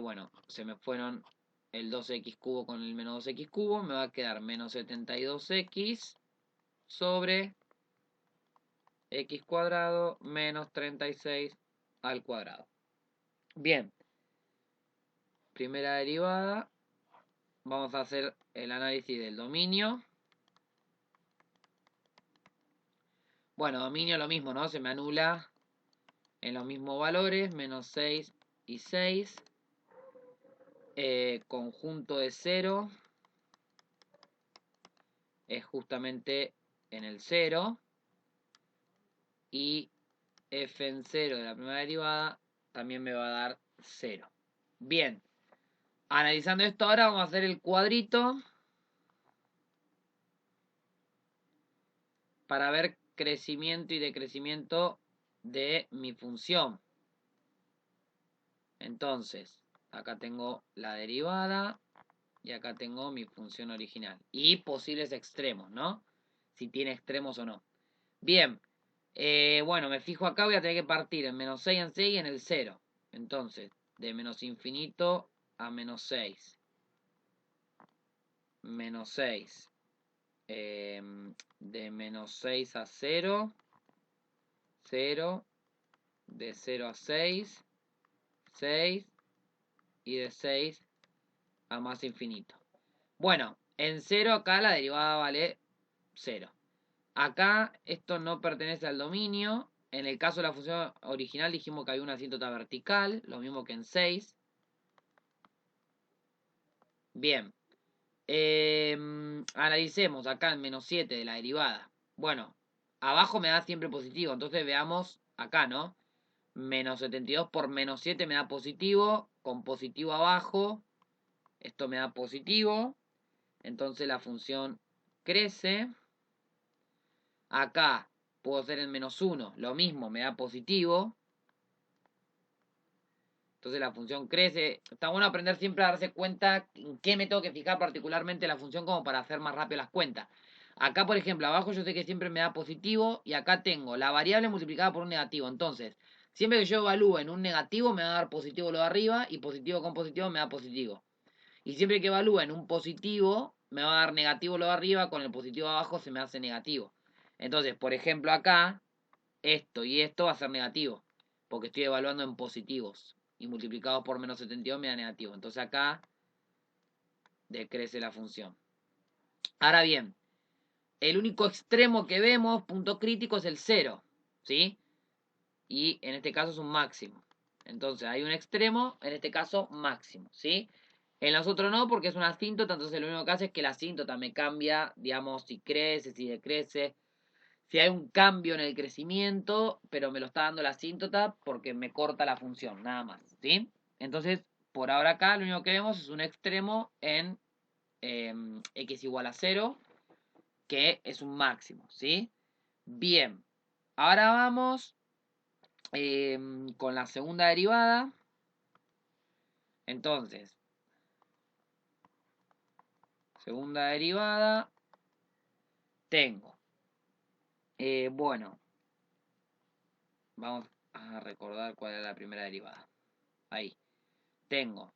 bueno, se me fueron el 2x cubo con el menos 2x cubo, me va a quedar menos 72x sobre x cuadrado menos 36 al cuadrado. Bien, primera derivada, vamos a hacer el análisis del dominio. Bueno, dominio lo mismo, ¿no? Se me anula en los mismos valores, menos 6 y 6. Conjunto de 0 es justamente en el 0. Y f en 0 de la primera derivada también me va a dar 0. Bien, analizando esto ahora vamos a hacer el cuadrito para ver crecimiento y decrecimiento de mi función. Entonces, acá tengo la derivada y acá tengo mi función original. Y posibles extremos, ¿no? si tiene extremos o no. Bien, bueno, me fijo acá, voy a tener que partir en menos 6 en 6 y en el 0. Entonces, de menos infinito a menos 6. Menos 6. De menos 6 a 0. 0. De 0 a 6. 6. Y de 6 a más infinito. Bueno, en 0 acá la derivada vale 0. Acá esto no pertenece al dominio. En el caso de la función original dijimos que hay una asíntota vertical, lo mismo que en 6. Bien. Analicemos acá en menos 7 de la derivada. Bueno, abajo me da siempre positivo, entonces veamos acá, ¿no? Menos 72 por menos 7 me da positivo, con positivo abajo, esto me da positivo, entonces la función crece. Acá puedo hacer en menos 1, lo mismo, me da positivo. Entonces la función crece. Está bueno aprender siempre a darse cuenta en qué me tengo que fijar particularmente la función como para hacer más rápido las cuentas. Acá, por ejemplo, abajo yo sé que siempre me da positivo y acá tengo la variable multiplicada por un negativo. Entonces, siempre que yo evalúe en un negativo me va a dar positivo lo de arriba y positivo con positivo me da positivo. Y siempre que evalúe en un positivo me va a dar negativo lo de arriba, con el positivo abajo se me hace negativo. Entonces, por ejemplo, acá esto y esto va a ser negativo, porque estoy evaluando en positivos. Y multiplicados por menos 72 me da negativo. Entonces acá decrece la función. Ahora bien, el único extremo que vemos, punto crítico, es el 0. ¿Sí? Y en este caso es un máximo. Entonces hay un extremo, en este caso máximo. ¿Sí? En los otros no, porque es una asíntota. Entonces lo único que hace es que la asíntota me cambia, digamos, si crece, si decrece. Si hay un cambio en el crecimiento, pero me lo está dando la asíntota porque me corta la función, nada más, ¿sí? Entonces, por ahora acá lo único que vemos es un extremo en x igual a 0, que es un máximo, ¿sí? Bien, ahora vamos con la segunda derivada. Entonces, segunda derivada, tengo, bueno, vamos a recordar cuál era la primera derivada. Ahí, tengo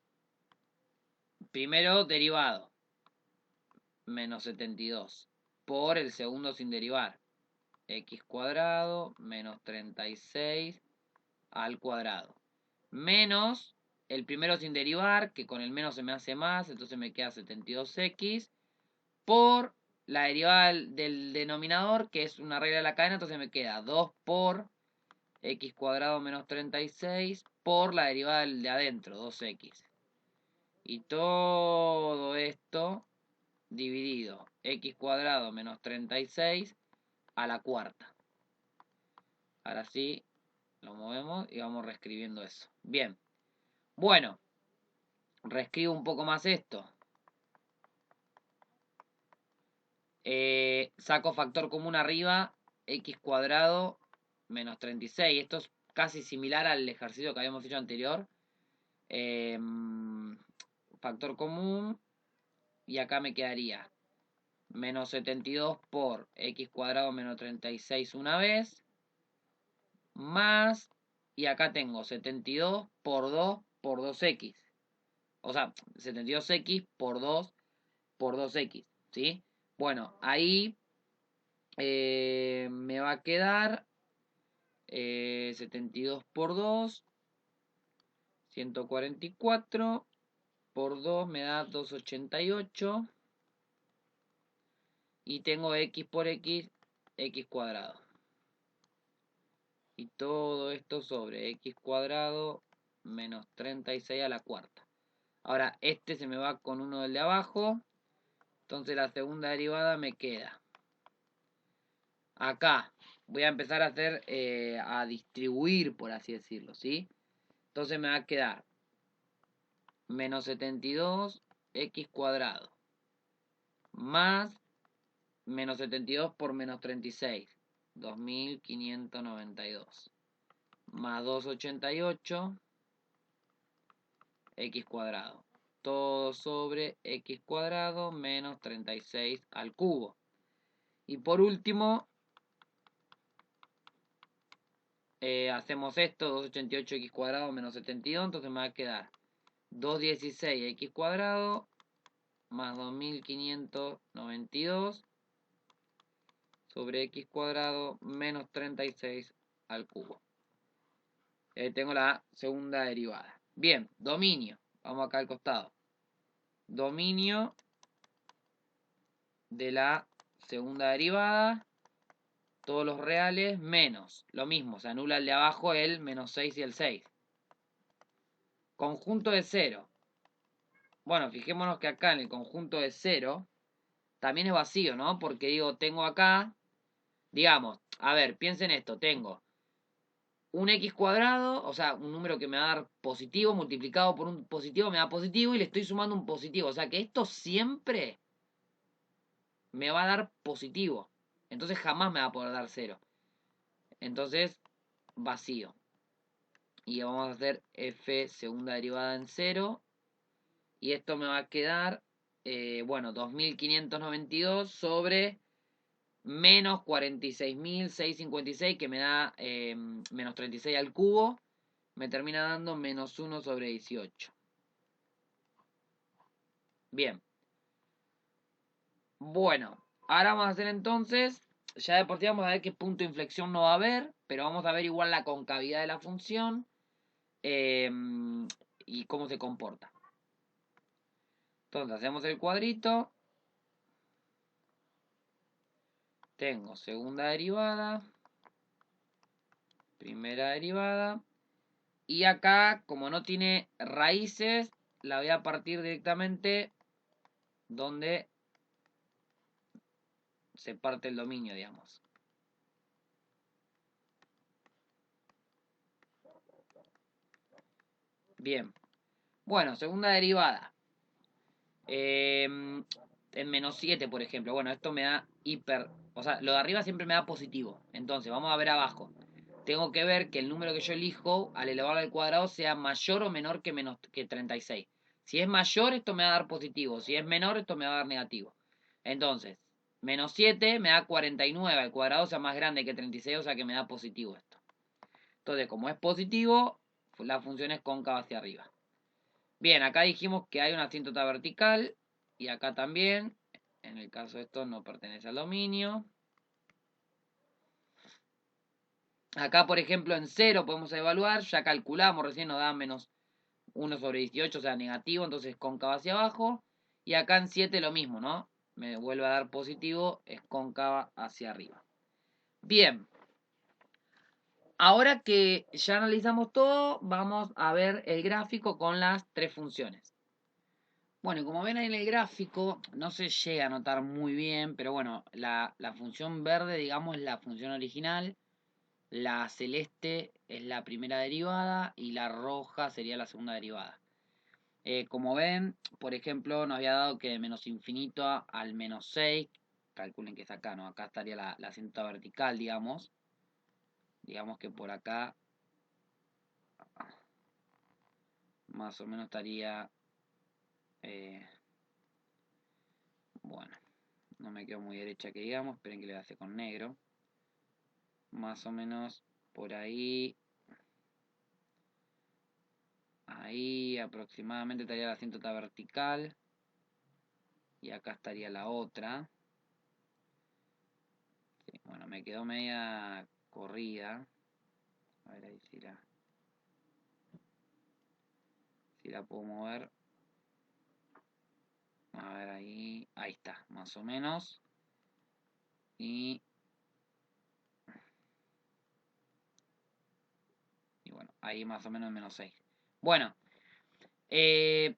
primero derivado, menos 72, por el segundo sin derivar, x cuadrado menos 36 al cuadrado, menos el primero sin derivar, que con el menos se me hace más, entonces me queda 72x, por la derivada del denominador, que es una regla de la cadena, entonces me queda 2 por x cuadrado menos 36 por la derivada de adentro, 2x. Y todo esto dividido x cuadrado menos 36 a la cuarta. Ahora sí, lo movemos y vamos reescribiendo eso. Bien. Bueno, reescribo un poco más esto. Saco factor común arriba, x cuadrado menos 36. Esto es casi similar al ejercicio que habíamos hecho anterior. Factor común. Y acá me quedaría menos 72 por x cuadrado menos 36 una vez. Más, y acá tengo 72 por 2 por 2x. O sea, 72x por 2 por 2x. ¿Sí? Bueno, ahí me va a quedar 72 por 2, 144. Por 2 me da 288. Y tengo x por x, x cuadrado. Y todo esto sobre x cuadrado menos 36 a la cuarta. Ahora este se me va con uno del de abajo. Entonces la segunda derivada me queda. Acá voy a empezar a hacer, a distribuir, por así decirlo, ¿sí? Entonces me va a quedar menos 72 x cuadrado más menos 72 por menos 36, 2592, más 288 x cuadrado, todo sobre x cuadrado menos 36 al cubo. Y por último, hacemos esto, 288x cuadrado menos 72, entonces me va a quedar 216x cuadrado más 2592 sobre x cuadrado menos 36 al cubo. Tengo la segunda derivada. Bien, dominio. Vamos acá al costado. Dominio de la segunda derivada. Todos los reales menos. Lo mismo, se anula el de abajo, el menos 6 y el 6. Conjunto de 0. Bueno, fijémonos que acá en el conjunto de 0 también es vacío, ¿no? Porque digo, tengo acá, digamos, a ver, piensen esto, tengo un x cuadrado, o sea, un número que me va a dar positivo, multiplicado por un positivo me da positivo y le estoy sumando un positivo. O sea que esto siempre me va a dar positivo. Entonces jamás me va a poder dar 0. Entonces, vacío. Y vamos a hacer f segunda derivada en 0. Y esto me va a quedar, bueno, 2592 sobre menos 46.656, que me da menos 36 al cubo. Me termina dando menos 1 sobre 18. Bien. Bueno, ahora vamos a hacer entonces, ya de por sí vamos a ver qué punto de inflexión no va a haber, pero vamos a ver igual la concavidad de la función y cómo se comporta. Entonces hacemos el cuadrito. Tengo segunda derivada, primera derivada. Y acá, como no tiene raíces, la voy a partir directamente donde se parte el dominio, digamos. Bien. Bueno, segunda derivada. En menos 7, por ejemplo. Bueno, esto me da hiper... O sea, lo de arriba siempre me da positivo. Entonces, vamos a ver abajo. Tengo que ver que el número que yo elijo al elevarlo al cuadrado sea mayor o menor que 36. Si es mayor, esto me va a dar positivo. Si es menor, esto me va a dar negativo. Entonces, menos 7 me da 49 al cuadrado, o sea, más grande que 36, o sea que me da positivo esto. Entonces, como es positivo, la función es cóncava hacia arriba. Bien, acá dijimos que hay una asíntota vertical y acá también. En el caso de esto no pertenece al dominio. Acá, por ejemplo, en 0 podemos evaluar. Ya calculamos, recién nos da menos 1 sobre 18, o sea, negativo, entonces cóncava hacia abajo. Y acá en 7 lo mismo, ¿no? Me vuelve a dar positivo, es cóncava hacia arriba. Bien. Ahora que ya analizamos todo, vamos a ver el gráfico con las tres funciones. Bueno, y como ven ahí en el gráfico, no se llega a notar muy bien, pero bueno, la función verde, digamos, es la función original, la celeste es la primera derivada y la roja sería la segunda derivada. Como ven, por ejemplo, nos había dado que de menos infinito al menos 6, calculen que es acá, ¿no? Acá estaría la cinta vertical, digamos. Digamos que por acá más o menos estaría... bueno, no me quedo muy derecha que digamos, esperen que le hace con negro. Más o menos por ahí. Ahí aproximadamente estaría la asíntota vertical. Y acá estaría la otra. Sí, bueno, me quedó media corrida. A ver ahí si la puedo mover. A ver ahí. Ahí está, más o menos. Y bueno, ahí más o menos menos 6. Bueno, que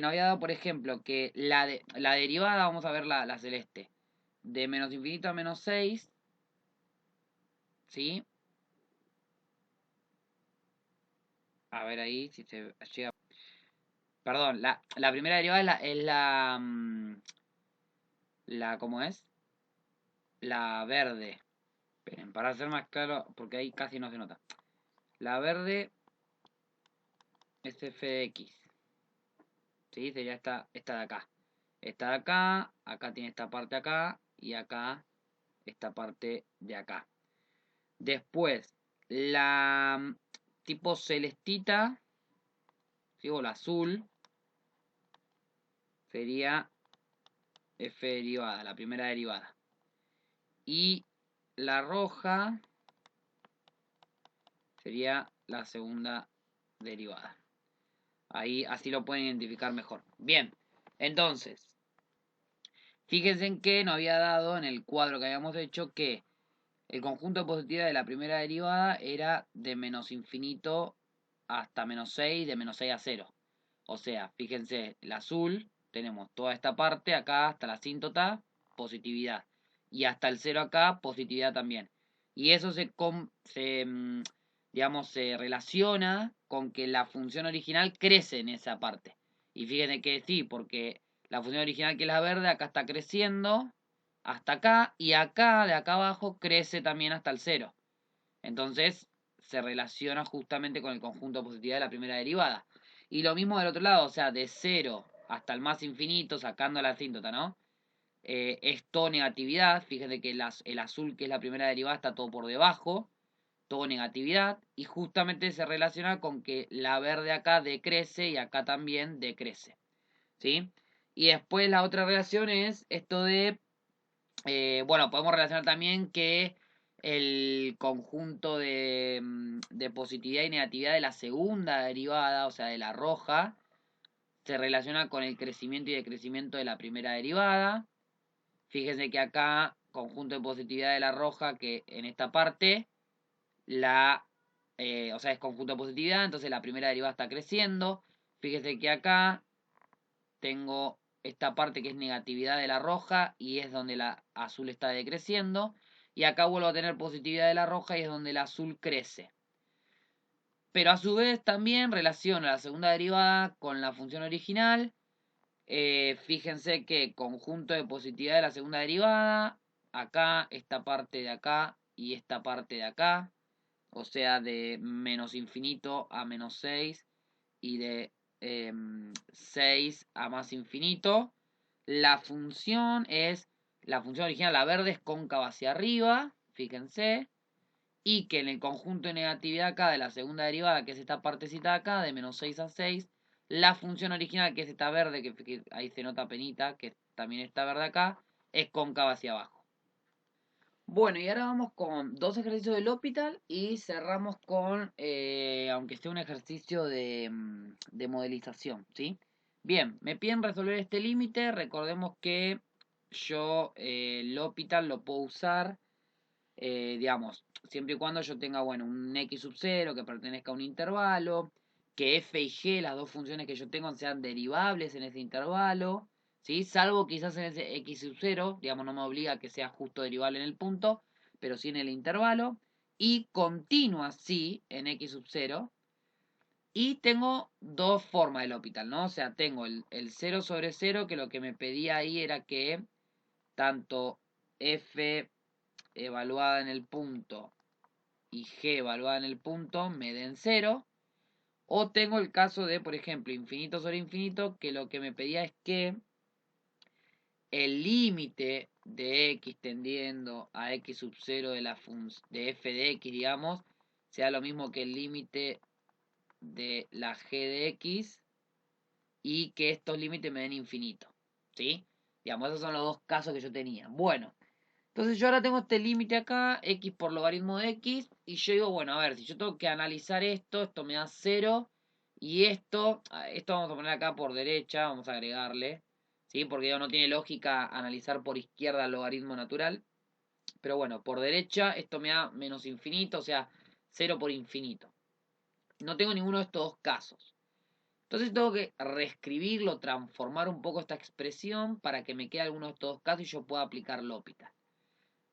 nos había dado, por ejemplo, que la derivada, vamos a ver la celeste, de menos infinito a menos 6, ¿sí? A ver ahí si se llega. Perdón, la primera derivada ¿cómo es? La verde. Esperen, para ser más claro, porque ahí casi no se nota. La verde es f de x. ¿Sí? Sería esta de acá. Esta de acá, acá tiene esta parte acá, y acá esta parte de acá. Después, la tipo celestita, ¿sí? O la azul, sería f derivada, la primera derivada. Y la roja sería la segunda derivada. Ahí así lo pueden identificar mejor. Bien, entonces, fíjense en que nos había dado en el cuadro que habíamos hecho que el conjunto de positividad de la primera derivada era de menos infinito hasta menos 6, de menos 6 a 0. O sea, fíjense, el azul, tenemos toda esta parte, acá hasta la asíntota, positividad. Y hasta el 0 acá, positividad también. Y eso digamos, se relaciona con que la función original crece en esa parte. Y fíjense que sí, porque la función original que es la verde, acá está creciendo hasta acá, y acá, de acá abajo, crece también hasta el 0. Entonces, se relaciona justamente con el conjunto de positividad de la primera derivada. Y lo mismo del otro lado, o sea, de 0 hasta el más infinito, sacando la asíntota, ¿no? Es todo negatividad. Fíjense que el azul, que es la primera derivada, está todo por debajo. Todo negatividad. Y justamente se relaciona con que la verde acá decrece y acá también decrece. ¿Sí? Y después la otra relación es esto de bueno, podemos relacionar también que el conjunto de positividad y negatividad de la segunda derivada, o sea, de la roja, se relaciona con el crecimiento y decrecimiento de la primera derivada. Fíjense que acá, conjunto de positividad de la roja, que en esta parte, o sea, es conjunto de positividad, entonces la primera derivada está creciendo. Fíjense que acá tengo esta parte que es negatividad de la roja y es donde la azul está decreciendo. Y acá vuelvo a tener positividad de la roja y es donde el azul crece. Pero a su vez también relaciona la segunda derivada con la función original. Fíjense que conjunto de positividad de la segunda derivada, acá, esta parte de acá y esta parte de acá. O sea, de menos infinito a menos 6 y de 6 a más infinito. La función es, la función original, la verde es cóncava hacia arriba, fíjense. Y que en el conjunto de negatividad acá de la segunda derivada, que es esta partecita de acá, de menos 6 a 6, la función original, que es esta verde, que ahí se nota penita, que también está verde acá, es cóncava hacia abajo. Bueno, y ahora vamos con dos ejercicios del L'Hopital y cerramos con, aunque sea un ejercicio de modelización, ¿sí? Bien, me piden resolver este límite. Recordemos que yo L'Hopital lo puedo usar, digamos, siempre y cuando yo tenga, bueno, un x sub 0 que pertenezca a un intervalo, que f y g, las dos funciones que yo tengo, sean derivables en ese intervalo, ¿sí? Salvo quizás en ese x sub 0, digamos, no me obliga a que sea justo derivable en el punto, pero sí en el intervalo, y continua, sí, en x sub 0, y tengo dos formas del L'Hopital, ¿no? O sea, tengo el 0 sobre 0, que lo que me pedía ahí era que tanto f evaluada en el punto y g evaluada en el punto me den 0. O tengo el caso de, por ejemplo, infinito sobre infinito, que lo que me pedía es que el límite de x tendiendo a x sub 0 de f de x, digamos, sea lo mismo que el límite de la g de x y que estos límites me den infinito. ¿Sí? Digamos, esos son los dos casos que yo tenía. Bueno, entonces yo ahora tengo este límite acá, x por logaritmo de x, y yo digo, bueno, a ver, si yo tengo que analizar esto me da 0, y esto vamos a poner acá por derecha, vamos a agregarle, ¿sí? Porque no tiene lógica analizar por izquierda el logaritmo natural, pero bueno, por derecha esto me da menos infinito, o sea, 0 por infinito. No tengo ninguno de estos dos casos. Entonces tengo que reescribirlo, transformar un poco esta expresión para que me quede alguno de estos dos casos y yo pueda aplicar L'Hopital.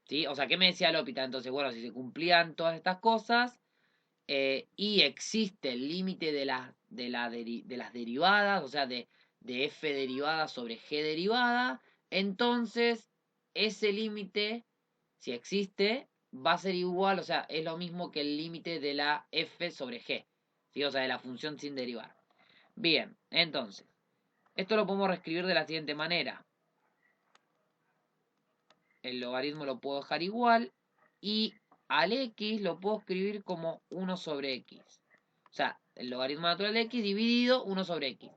¿Sí? O sea, ¿qué me decía L'Hopital? Entonces, bueno, si se cumplían todas estas cosas y existe el límite de las derivadas, o sea, de f derivada sobre g derivada, entonces ese límite, si existe, va a ser igual, o sea, es lo mismo que el límite de la f sobre g, ¿sí? O sea, de la función sin derivar. Bien, entonces, esto lo podemos reescribir de la siguiente manera. el logaritmo lo puedo dejar igual. Y al x lo puedo escribir como 1 sobre x. O sea, el logaritmo natural de x dividido 1 sobre x.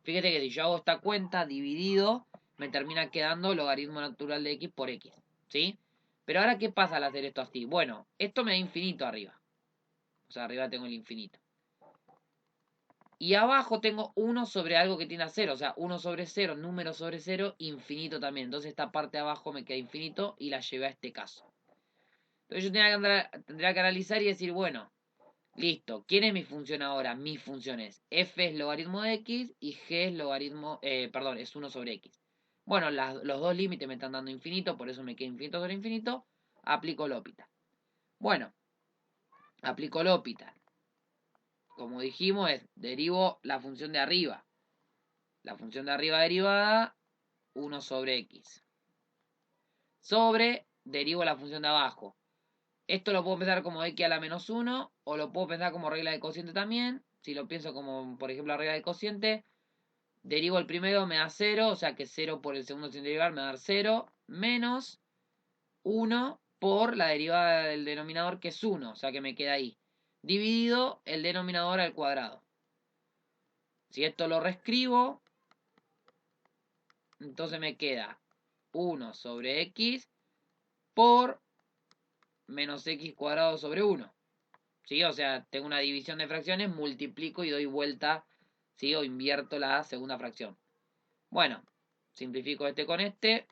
Fíjate que si yo hago esta cuenta dividido, me termina quedando logaritmo natural de x por x. ¿Sí? Pero ahora, ¿qué pasa al hacer esto así? Bueno, esto me da infinito arriba. O sea, arriba tengo el infinito. Y abajo tengo 1 sobre algo que tiene a 0. O sea, 1 sobre 0, número sobre 0, infinito también. Entonces esta parte de abajo me queda infinito y la llevé a este caso. Entonces yo tendría que analizar y decir, bueno, listo. ¿Quién es mi función ahora? Mi función es f es logaritmo de x y g es logaritmo, perdón, es 1 sobre x. Bueno, los dos límites me están dando infinito, por eso me queda infinito sobre infinito. Aplico L'Hopital. Bueno, aplico L'Hopital. Como dijimos, derivo la función de arriba. La función de arriba derivada, 1 sobre x. Sobre, derivo la función de abajo. Esto lo puedo pensar como x a la menos 1, o lo puedo pensar como regla de cociente también. Si lo pienso como, por ejemplo, la regla de cociente, derivo el primero, me da 0, o sea que 0 por el segundo sin derivar me va a dar 0, menos 1 por la derivada del denominador, que es 1, o sea que me queda ahí. Dividido el denominador al cuadrado. Si esto lo reescribo, entonces me queda 1 sobre x por menos x cuadrado sobre 1. ¿Sí? O sea, tengo una división de fracciones, multiplico y doy vuelta, ¿sí? O invierto la segunda fracción. Bueno, simplifico este con este.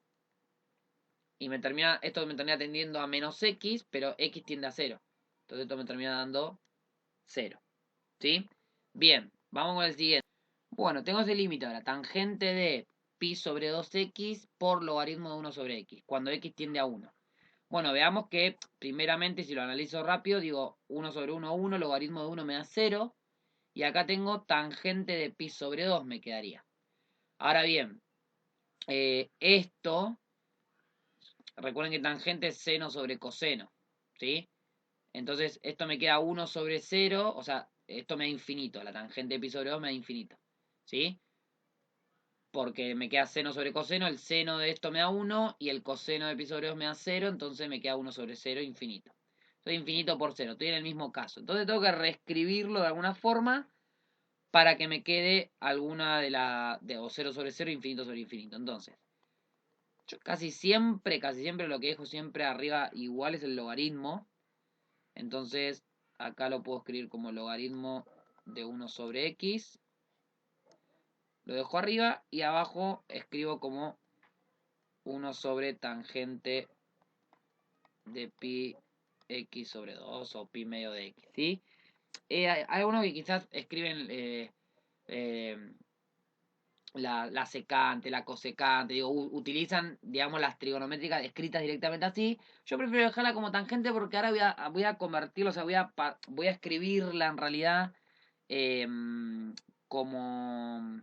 Y esto me termina tendiendo a menos x, pero x tiende a 0. Entonces esto me termina dando 0. ¿Sí? Bien, vamos con el siguiente. Bueno, tengo ese límite ahora. Tangente de pi sobre 2x por logaritmo de 1 sobre x. Cuando x tiende a 1. Bueno, veamos que primeramente, si lo analizo rápido, digo 1 sobre 1, 1, logaritmo de 1 me da 0. Y acá tengo tangente de pi sobre 2 me quedaría. Ahora bien, esto, recuerden que tangente es seno sobre coseno, ¿sí? Entonces esto me queda 1 sobre 0, o sea, esto me da infinito, la tangente de pi sobre 2 me da infinito, ¿sí? Porque me queda seno sobre coseno, el seno de esto me da 1 y el coseno de pi sobre 2 me da 0, entonces me queda 1 sobre 0 infinito. Soy infinito por 0, estoy en el mismo caso. Entonces tengo que reescribirlo de alguna forma para que me quede alguna o 0 sobre 0, infinito sobre infinito. Entonces, yo casi siempre lo que dejo siempre arriba igual es el logaritmo. Entonces, acá lo puedo escribir como logaritmo de 1 sobre x. Lo dejo arriba y abajo escribo como 1 sobre tangente de pi x sobre 2 o pi medio de x, ¿sí? Hay algunos que quizás escriben eh, la secante, la cosecante, digo, utilizan, digamos, las trigonométricas escritas directamente así. Yo prefiero dejarla como tangente porque ahora voy a convertirlo, o sea, voy a escribirla en realidad como,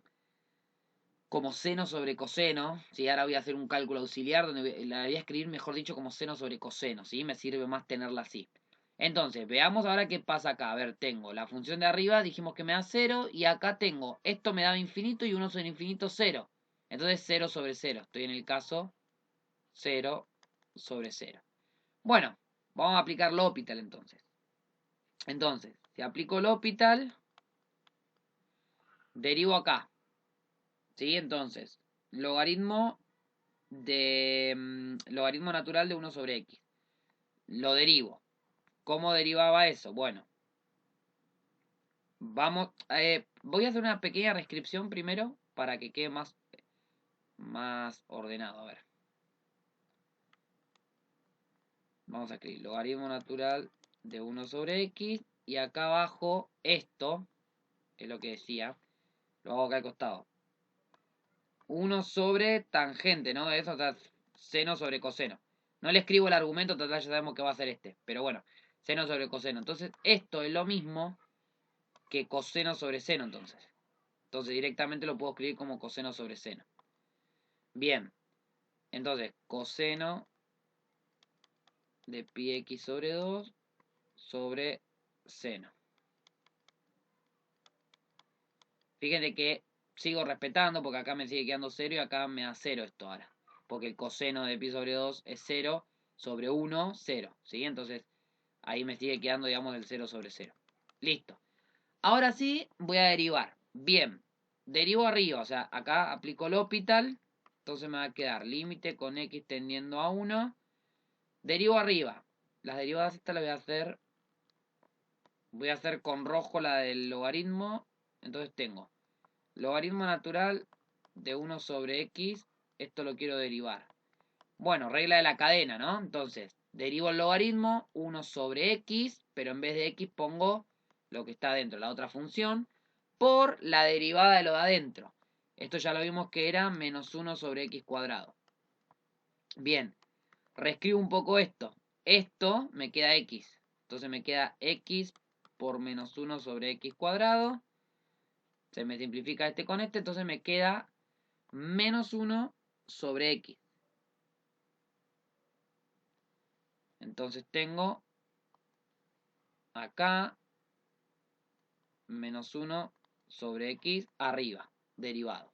como seno sobre coseno, ¿sí? Ahora voy a hacer un cálculo auxiliar donde la voy a escribir, mejor dicho, como seno sobre coseno, ¿sí? Me sirve más tenerla así. Entonces, veamos ahora qué pasa acá. A ver, tengo la función de arriba, dijimos que me da 0, y acá tengo, esto me da infinito y 1 sobre infinito 0. Entonces 0 sobre 0. Estoy en el caso 0 sobre 0. Bueno, vamos a aplicar L'Hopital entonces. Entonces, si aplico L'Hopital, derivo acá. ¿Sí? Entonces, logaritmo logaritmo natural de 1 sobre x. Lo derivo. ¿Cómo derivaba eso? Bueno, vamos, voy a hacer una pequeña descripción primero para que quede más ordenado. A ver. Vamos a escribir logaritmo natural de 1 sobre x. Y acá abajo, esto, es lo que decía, lo hago acá al costado. 1 sobre tangente, ¿no? Eso, o sea, seno sobre coseno. No le escribo el argumento, total ya sabemos que va a ser este. Pero bueno, seno sobre coseno. Entonces, esto es lo mismo que coseno sobre seno, entonces. Entonces, directamente lo puedo escribir como coseno sobre seno. Bien. Entonces, coseno de pi x sobre 2 sobre seno. Fíjense que sigo respetando porque acá me sigue quedando 0 y acá me da 0 esto ahora. porque el coseno de pi sobre 2 es 0 sobre 1, 0, ¿sí? Entonces ahí me sigue quedando, digamos, el 0 sobre 0. Listo. Ahora sí voy a derivar. Bien, derivo arriba, o sea, acá aplico el L'Hopital, entonces me va a quedar límite con x tendiendo a 1. Derivo arriba. Las derivadas estas las voy a hacer con rojo la del logaritmo. Entonces tengo logaritmo natural de 1 sobre x. Esto lo quiero derivar. Bueno, regla de la cadena, ¿no? Entonces, derivo el logaritmo 1 sobre x, pero en vez de x pongo lo que está dentro, la otra función, por la derivada de lo de adentro. Esto ya lo vimos que era menos 1 sobre x cuadrado. Bien, reescribo un poco esto. Esto me queda x. Entonces me queda x por menos 1 sobre x cuadrado. Se me simplifica este con este, entonces me queda menos 1 sobre x. Entonces tengo acá menos 1 sobre x arriba, derivado.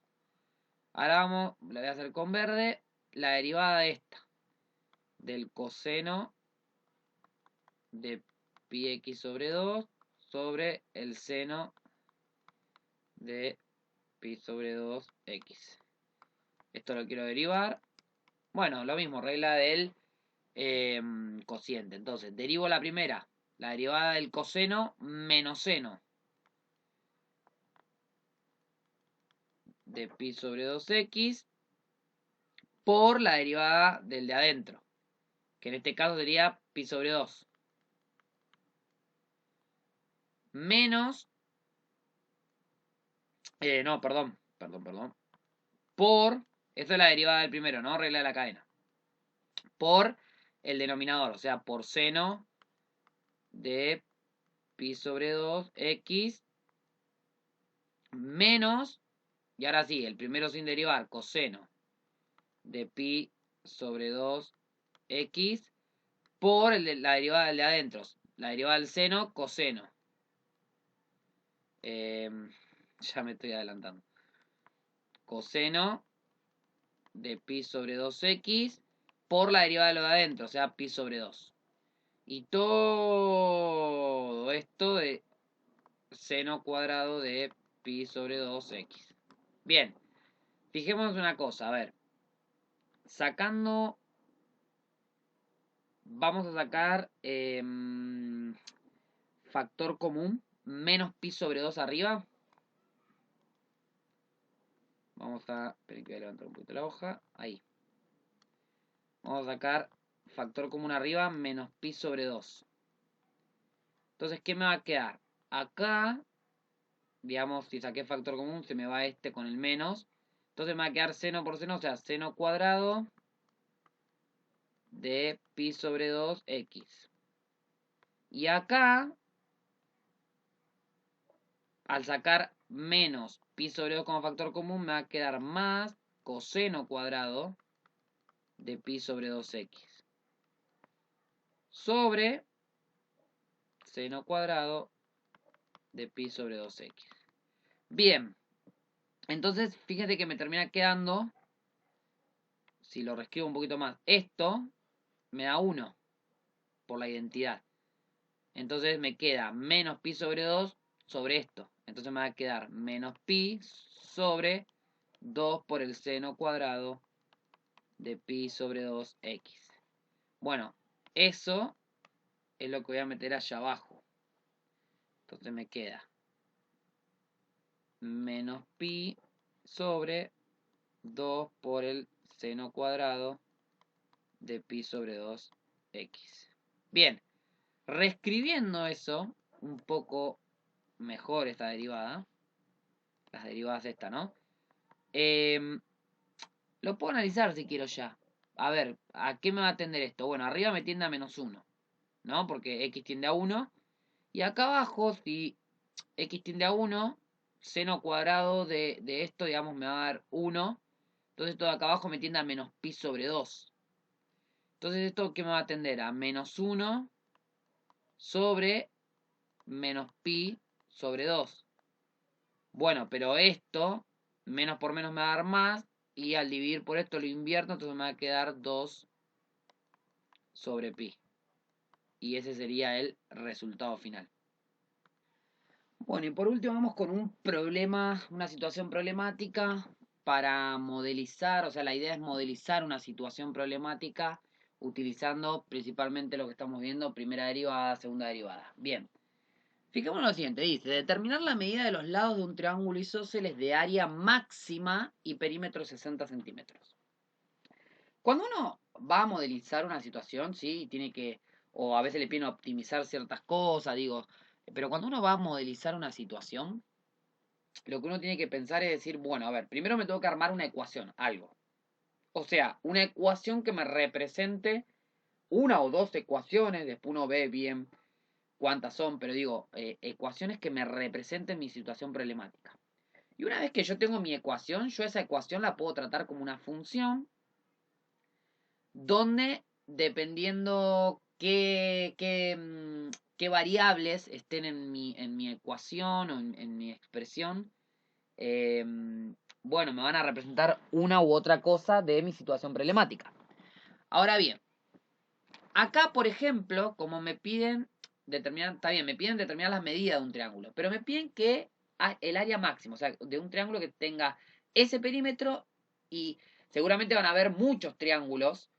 Ahora vamos, la voy a hacer con verde, la derivada de esta, del coseno de pi x sobre 2 sobre el seno de pi sobre 2x. Esto lo quiero derivar. Bueno, lo mismo, regla del cociente. Entonces, derivo la primera, la derivada del coseno menos seno de pi sobre 2x por la derivada del de adentro, que en este caso sería pi sobre 2. Menos, no, perdón, por, esta es la derivada del primero, ¿no? Regla de la cadena. Por el denominador, o sea, por seno de pi sobre 2x menos, y ahora sí, el primero sin derivar, coseno de pi sobre 2x por la derivada del de adentro, la derivada del seno, coseno. Ya me estoy adelantando. Coseno de pi sobre 2x por la derivada de lo de adentro, o sea, pi sobre 2. Y todo esto de seno cuadrado de pi sobre 2x. Bien, fijémonos una cosa, a ver. Sacando, vamos a sacar factor común, menos pi sobre 2 arriba. Vamos a, esperen que voy a levantar un poquito la hoja, ahí. Vamos a sacar factor común arriba, menos pi sobre 2. Entonces, ¿qué me va a quedar? Acá, digamos, si saqué factor común, se me va este con el menos. Entonces me va a quedar seno por seno, o sea, seno cuadrado de pi sobre 2x. Y acá, al sacar menos pi sobre 2 como factor común, me va a quedar más coseno cuadrado de pi sobre 2x. Sobre seno cuadrado de pi sobre 2x. Bien, entonces fíjate que me termina quedando, si lo reescribo un poquito más, esto me da 1 por la identidad. Entonces me queda menos pi sobre 2 sobre esto. Entonces me va a quedar menos pi sobre 2 por el seno cuadrado de pi sobre 2x. Bueno, eso es lo que voy a meter allá abajo. Entonces me queda menos pi sobre 2 por el seno cuadrado de pi sobre 2x. Bien, reescribiendo eso un poco mejor esta derivada, las derivadas de esta, ¿no? Lo puedo analizar si quiero ya. A ver, ¿a qué me va a tender esto? Bueno, arriba me tiende a menos 1, ¿no? Porque x tiende a 1. Y acá abajo, si x tiende a 1, seno cuadrado de esto, digamos, me va a dar 1. Entonces esto de acá abajo me tiende a menos pi sobre 2. Entonces esto, ¿qué me va a tender? A menos 1 sobre menos pi sobre 2. Bueno, pero esto, menos por menos me va a dar más, Y al dividir por esto lo invierto, entonces me va a quedar 2 sobre pi. Y ese sería el resultado final. Bueno, y por último vamos con un problema, una situación problemática para modelizar, o sea, la idea es modelizar una situación problemática utilizando principalmente lo que estamos viendo, primera derivada, segunda derivada. Bien, fijémonos en lo siguiente, dice, determinar la medida de los lados de un triángulo isósceles de área máxima y perímetro 60 centímetros. Cuando uno va a modelizar una situación, ¿sí? Tiene que, o a veces le piden optimizar ciertas cosas, digo, pero cuando uno va a modelizar una situación, lo que uno tiene que pensar es decir, bueno, a ver, primero me tengo que armar una ecuación, algo. O sea, una ecuación que me represente una o dos ecuaciones, después uno ve bien cuántas son, pero digo, ecuaciones que me representen mi situación problemática. Y una vez que yo tengo mi ecuación, yo esa ecuación la puedo tratar como una función donde dependiendo qué variables estén en mi ecuación o en mi expresión, eh, bueno, me van a representar una u otra cosa de mi situación problemática. Ahora bien, acá, por ejemplo, como me piden determinar, está bien, me piden determinar las medidas de un triángulo, pero me piden que el área máxima, o sea, de un triángulo que tenga ese perímetro y seguramente van a haber muchos triángulos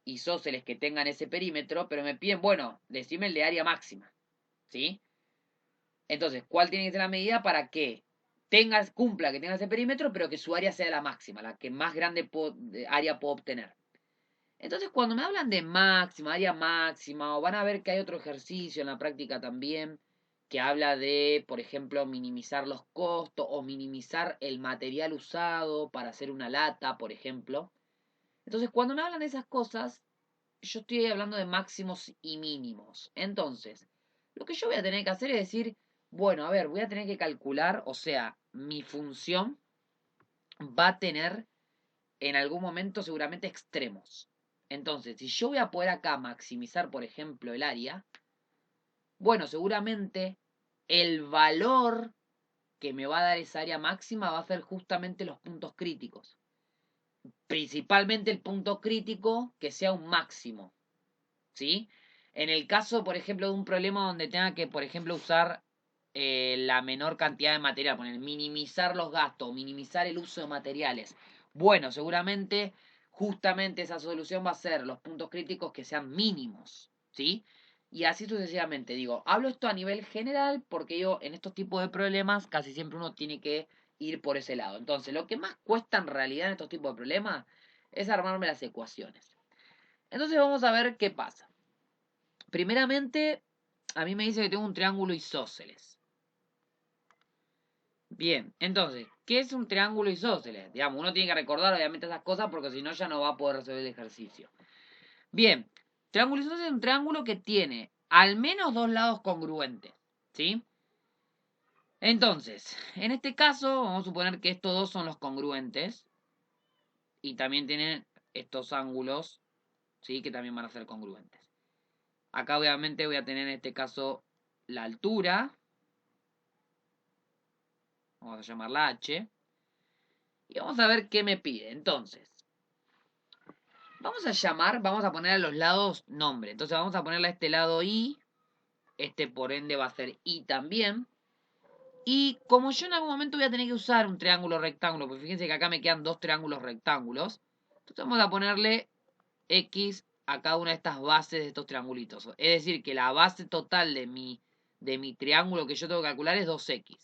isósceles que tengan ese perímetro, pero me piden, bueno, decime el de área máxima, ¿sí? Entonces, ¿cuál tiene que ser la medida para que cumpla que tenga ese perímetro, pero que su área sea la máxima, la que más grande área puedo obtener? Entonces, cuando me hablan de máxima, área máxima, o van a ver que hay otro ejercicio en la práctica también, que habla de, por ejemplo, minimizar los costos o minimizar el material usado para hacer una lata, por ejemplo. Entonces, cuando me hablan de esas cosas, yo estoy hablando de máximos y mínimos. Entonces, lo que yo voy a tener que hacer es decir, bueno, a ver, voy a tener que calcular, o sea, mi función va a tener en algún momento seguramente extremos. Entonces, si yo voy a poder acá maximizar, por ejemplo, el área, bueno, seguramente el valor que me va a dar esa área máxima va a ser justamente los puntos críticos. Principalmente el punto crítico que sea un máximo. ¿Sí? En el caso, por ejemplo, de un problema donde tenga que, por ejemplo, usar la menor cantidad de material, poner minimizar los gastos, minimizar el uso de materiales. Bueno, seguramente, justamente esa solución va a ser los puntos críticos que sean mínimos, ¿sí? Y así sucesivamente. Digo, hablo esto a nivel general porque yo en estos tipos de problemas casi siempre uno tiene que ir por ese lado. Entonces, lo que más cuesta en realidad en estos tipos de problemas es armarme las ecuaciones. Entonces vamos a ver qué pasa. Primeramente, a mí me dice que tengo un triángulo isósceles. Bien, entonces, ¿qué es un triángulo isósceles? Digamos, uno tiene que recordar obviamente esas cosas porque si no ya no va a poder resolver el ejercicio. Bien, triángulo isósceles es un triángulo que tiene al menos dos lados congruentes, ¿sí? Entonces, en este caso, vamos a suponer que estos dos son los congruentes y también tienen estos ángulos, ¿sí? Que también van a ser congruentes. Acá obviamente voy a tener en este caso la altura, vamos a llamarla H, y vamos a ver qué me pide. Entonces, vamos a poner a los lados nombre. Entonces vamos a ponerle a este lado I, este por ende va a ser I también. Y como yo en algún momento voy a tener que usar un triángulo rectángulo, porque fíjense que acá me quedan dos triángulos rectángulos, entonces vamos a ponerle X a cada una de estas bases de estos triangulitos. Es decir, que la base total de mi triángulo que yo tengo que calcular es 2X.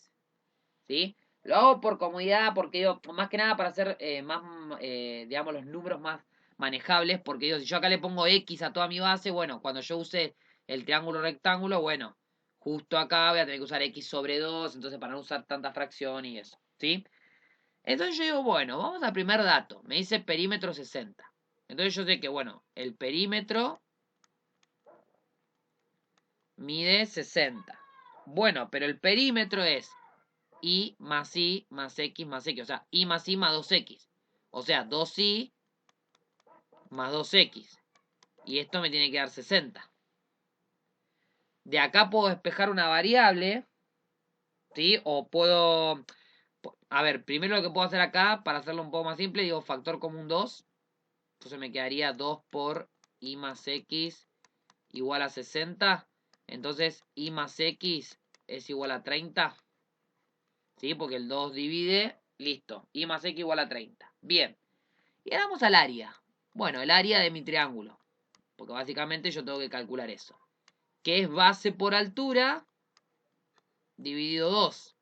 ¿Sí? Lo hago por comodidad, porque yo, más que nada para hacer más, digamos, los números más manejables, porque yo, si yo acá le pongo X a toda mi base, bueno, cuando yo use el triángulo rectángulo, bueno, justo acá voy a tener que usar X sobre 2, entonces para no usar tanta fracción y eso, ¿sí? Entonces yo digo, bueno, vamos al primer dato, me dice perímetro 60. Entonces yo sé que, bueno, el perímetro mide 60. Bueno, pero el perímetro es y más x más x. O sea, y más y más 2x. O sea, 2y más 2x. Y esto me tiene que dar 60. De acá puedo despejar una variable, ¿sí? O puedo... A ver, primero lo que puedo hacer acá, para hacerlo un poco más simple, digo factor común 2. Entonces me quedaría 2 por y más x igual a 60. Entonces y más x es igual a 30. ¿Sí? Porque el 2 divide. Listo. Y más x igual a 30. Bien. Y ahora vamos al área. Bueno, el área de mi triángulo. Porque básicamente yo tengo que calcular eso. Que es base por altura dividido 2.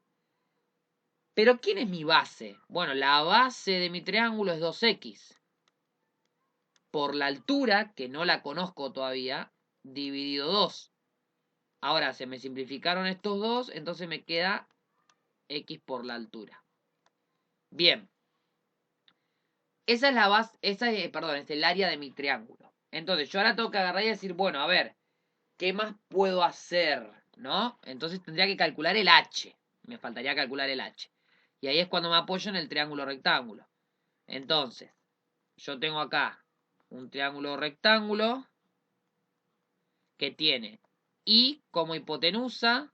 Pero ¿quién es mi base? Bueno, la base de mi triángulo es 2x. Por la altura, que no la conozco todavía, dividido 2. Ahora se me simplificaron estos dos, entonces me queda x por la altura. Bien. Esa es la base, perdón, es el área de mi triángulo. Entonces yo ahora tengo que agarrar y decir, bueno, a ver, ¿qué más puedo hacer? ¿No? Entonces tendría que calcular el h. Me faltaría calcular el h. Y ahí es cuando me apoyo en el triángulo rectángulo. Entonces, yo tengo acá un triángulo rectángulo que tiene y como hipotenusa,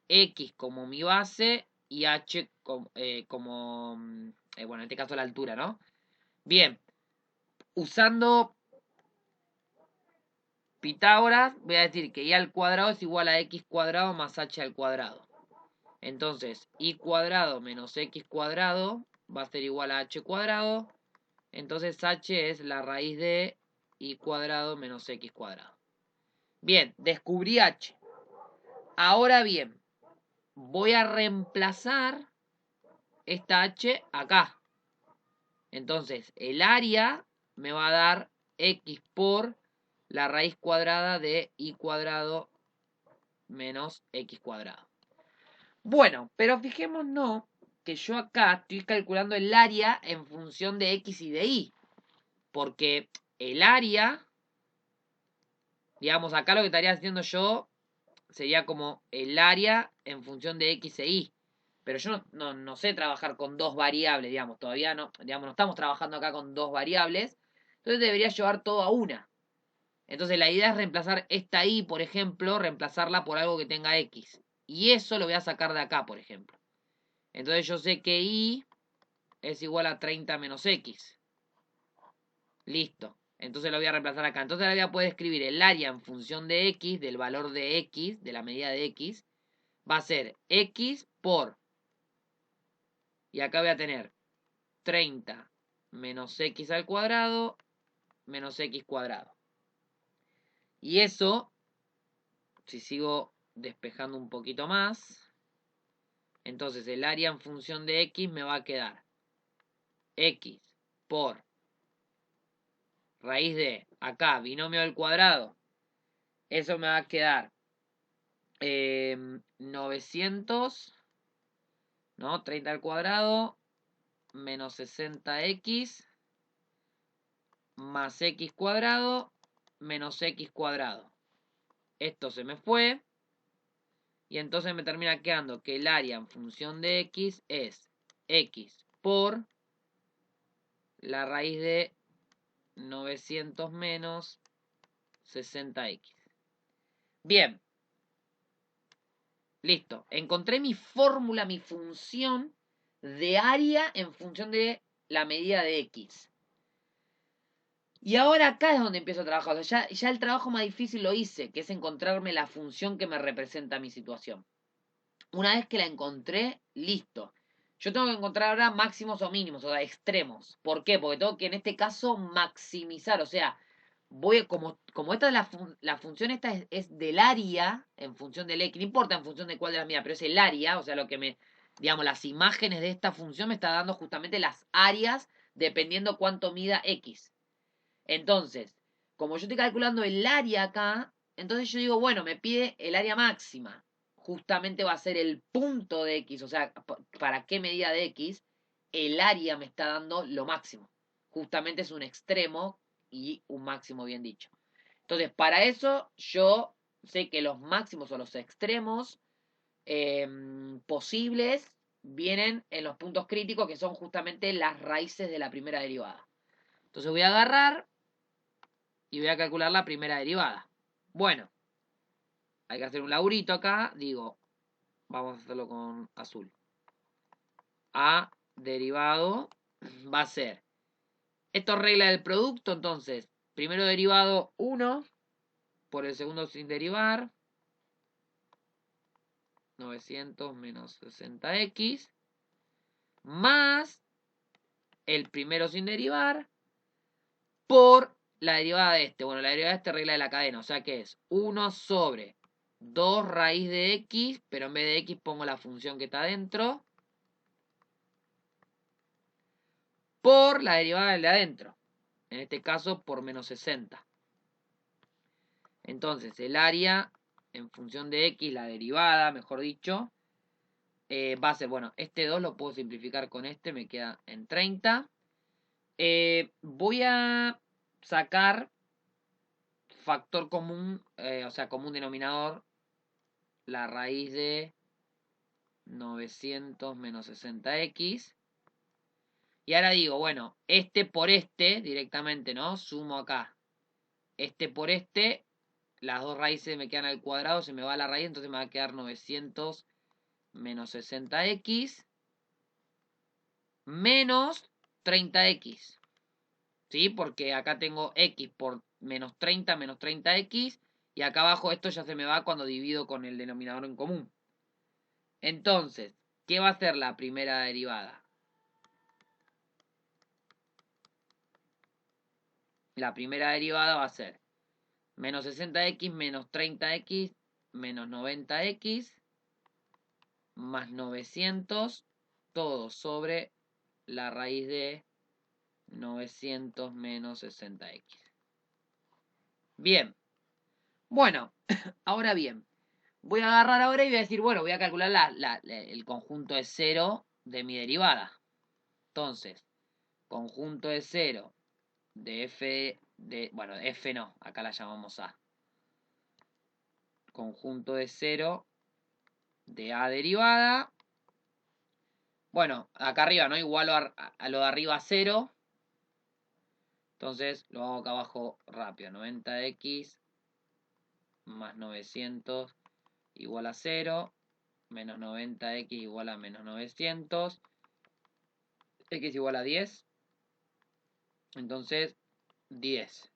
x como mi base y h como bueno, en este caso la altura, ¿no? Bien, usando Pitágoras, voy a decir que y al cuadrado es igual a x cuadrado más h al cuadrado. Entonces, y cuadrado menos x cuadrado va a ser igual a h cuadrado. Entonces, h es la raíz de y cuadrado menos x cuadrado. Bien, descubrí h. Ahora bien, voy a reemplazar esta h acá. Entonces, el área me va a dar x por la raíz cuadrada de y cuadrado menos x cuadrado. Bueno, pero fijémonos que yo acá estoy calculando el área en función de x y de y. Porque el área, digamos, acá lo que estaría haciendo yo sería como el área en función de x e y. Pero yo no sé trabajar con dos variables, digamos, todavía no, digamos, no estamos trabajando acá con dos variables. Entonces debería llevar todo a una. Entonces la idea es reemplazar esta y, por ejemplo, reemplazarla por algo que tenga x. Y eso lo voy a sacar de acá, por ejemplo. Entonces yo sé que y es igual a 30 menos x. Listo. Entonces lo voy a reemplazar acá. Entonces ahora voy a poder escribir el área en función de x, del valor de x, de la medida de x. Va a ser x por, y acá voy a tener 30 menos x al cuadrado menos x cuadrado. Y eso, si sigo despejando un poquito más, entonces el área en función de x me va a quedar x por raíz de, acá, binomio al cuadrado. Eso me va a quedar 900, ¿no? 30 al cuadrado menos 60x más x cuadrado menos x cuadrado. Esto se me fue. Y entonces me termina quedando que el área en función de x es x por la raíz de 900 menos 60x. Bien. Listo. Encontré mi fórmula, mi función de área en función de la medida de x. Y ahora acá es donde empiezo a trabajar. O sea, ya el trabajo más difícil lo hice, que es encontrarme la función que me representa mi situación. Una vez que la encontré, listo. Yo tengo que encontrar ahora máximos o mínimos, o sea, extremos. ¿Por qué? Porque tengo que en este caso maximizar. O sea, voy como esta es la función esta es del área en función del x. No importa en función de cuál de las mías, pero es el área. O sea, lo que digamos, las imágenes de esta función me está dando justamente las áreas dependiendo cuánto mida x. Entonces, como yo estoy calculando el área acá, entonces yo digo, bueno, me pide el área máxima. Justamente va a ser el punto de x, o sea, para qué medida de x, el área me está dando lo máximo. Justamente es un extremo y un máximo bien dicho. Entonces, para eso yo sé que los máximos o los extremos posibles vienen en los puntos críticos que son justamente las raíces de la primera derivada. Entonces voy a agarrar y voy a calcular la primera derivada. Bueno, hay que hacer un laburito acá. Digo, vamos a hacerlo con azul. A derivado va a ser, esto es regla del producto, entonces, primero derivado 1 por el segundo sin derivar, 900 menos 60x, más el primero sin derivar, por la derivada de este. Bueno, la derivada de este regla de la cadena, o sea que es 1 sobre 2 raíz de x, pero en vez de x pongo la función que está adentro, por la derivada del de adentro, en este caso por menos 60. Entonces el área en función de x, la derivada, mejor dicho, va a ser, bueno, este 2 lo puedo simplificar con este, me queda en 30. Voy a sacar factor común, o sea, común denominador, la raíz de 900 menos 60x. Y ahora digo, bueno, este por este directamente, ¿no? Sumo acá. Este por este, las dos raíces me quedan al cuadrado, se me va la raíz, entonces me va a quedar 900 menos 60x menos 30x. ¿Sí? Porque acá tengo x por menos 30x. Y acá abajo esto ya se me va cuando divido con el denominador en común. Entonces, ¿qué va a ser la primera derivada? La primera derivada va a ser menos 60x menos 30x menos 90x más 900, todo sobre la raíz de 900 menos 60x. Bien. Bueno, ahora bien, voy a agarrar ahora y voy a decir, bueno, voy a calcular el conjunto de cero de mi derivada. Entonces, conjunto de cero de f de, bueno, f no, acá la llamamos a. Conjunto de cero de a derivada. Bueno, acá arriba, ¿no? Igualo a lo de arriba a 0. Entonces lo hago acá abajo rápido. 90x más 900 igual a 0. Menos 90x igual a menos 900. X igual a 10. Entonces, 10.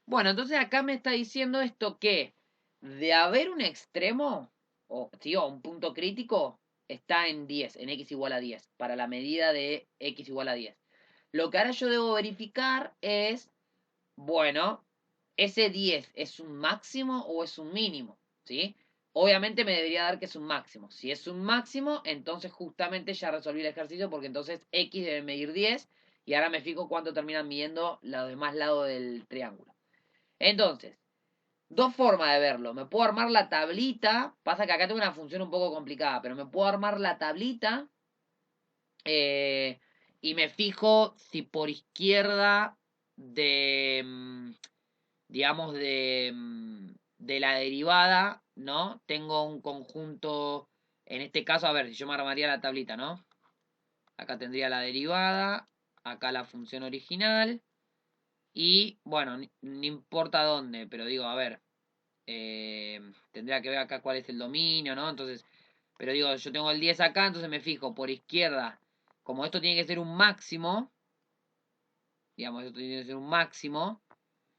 Bueno, entonces acá me está diciendo esto que de haber un extremo, o un punto crítico, está en 10, en x igual a 10, para la medida de x igual a 10. Lo que ahora yo debo verificar es, bueno, ¿ese 10 es un máximo o es un mínimo? ¿Sí? Obviamente me debería dar que es un máximo. Si es un máximo, entonces justamente ya resolví el ejercicio porque entonces x debe medir 10 y ahora me fijo cuánto terminan midiendo los demás lados del triángulo. Entonces, dos formas de verlo. Me puedo armar la tablita. Pasa que acá tengo una función un poco complicada, pero me puedo armar la tablita y me fijo si por izquierda de, digamos, de la derivada, ¿no? Tengo un conjunto, en este caso, a ver, si yo me armaría la tablita, ¿no? Acá tendría la derivada, acá la función original. Y bueno, no importa dónde, pero digo, a ver, tendría que ver acá cuál es el dominio, ¿no? Entonces, pero digo, yo tengo el 10 acá, entonces me fijo por izquierda, como esto tiene que ser un máximo, digamos, esto tiene que ser un máximo,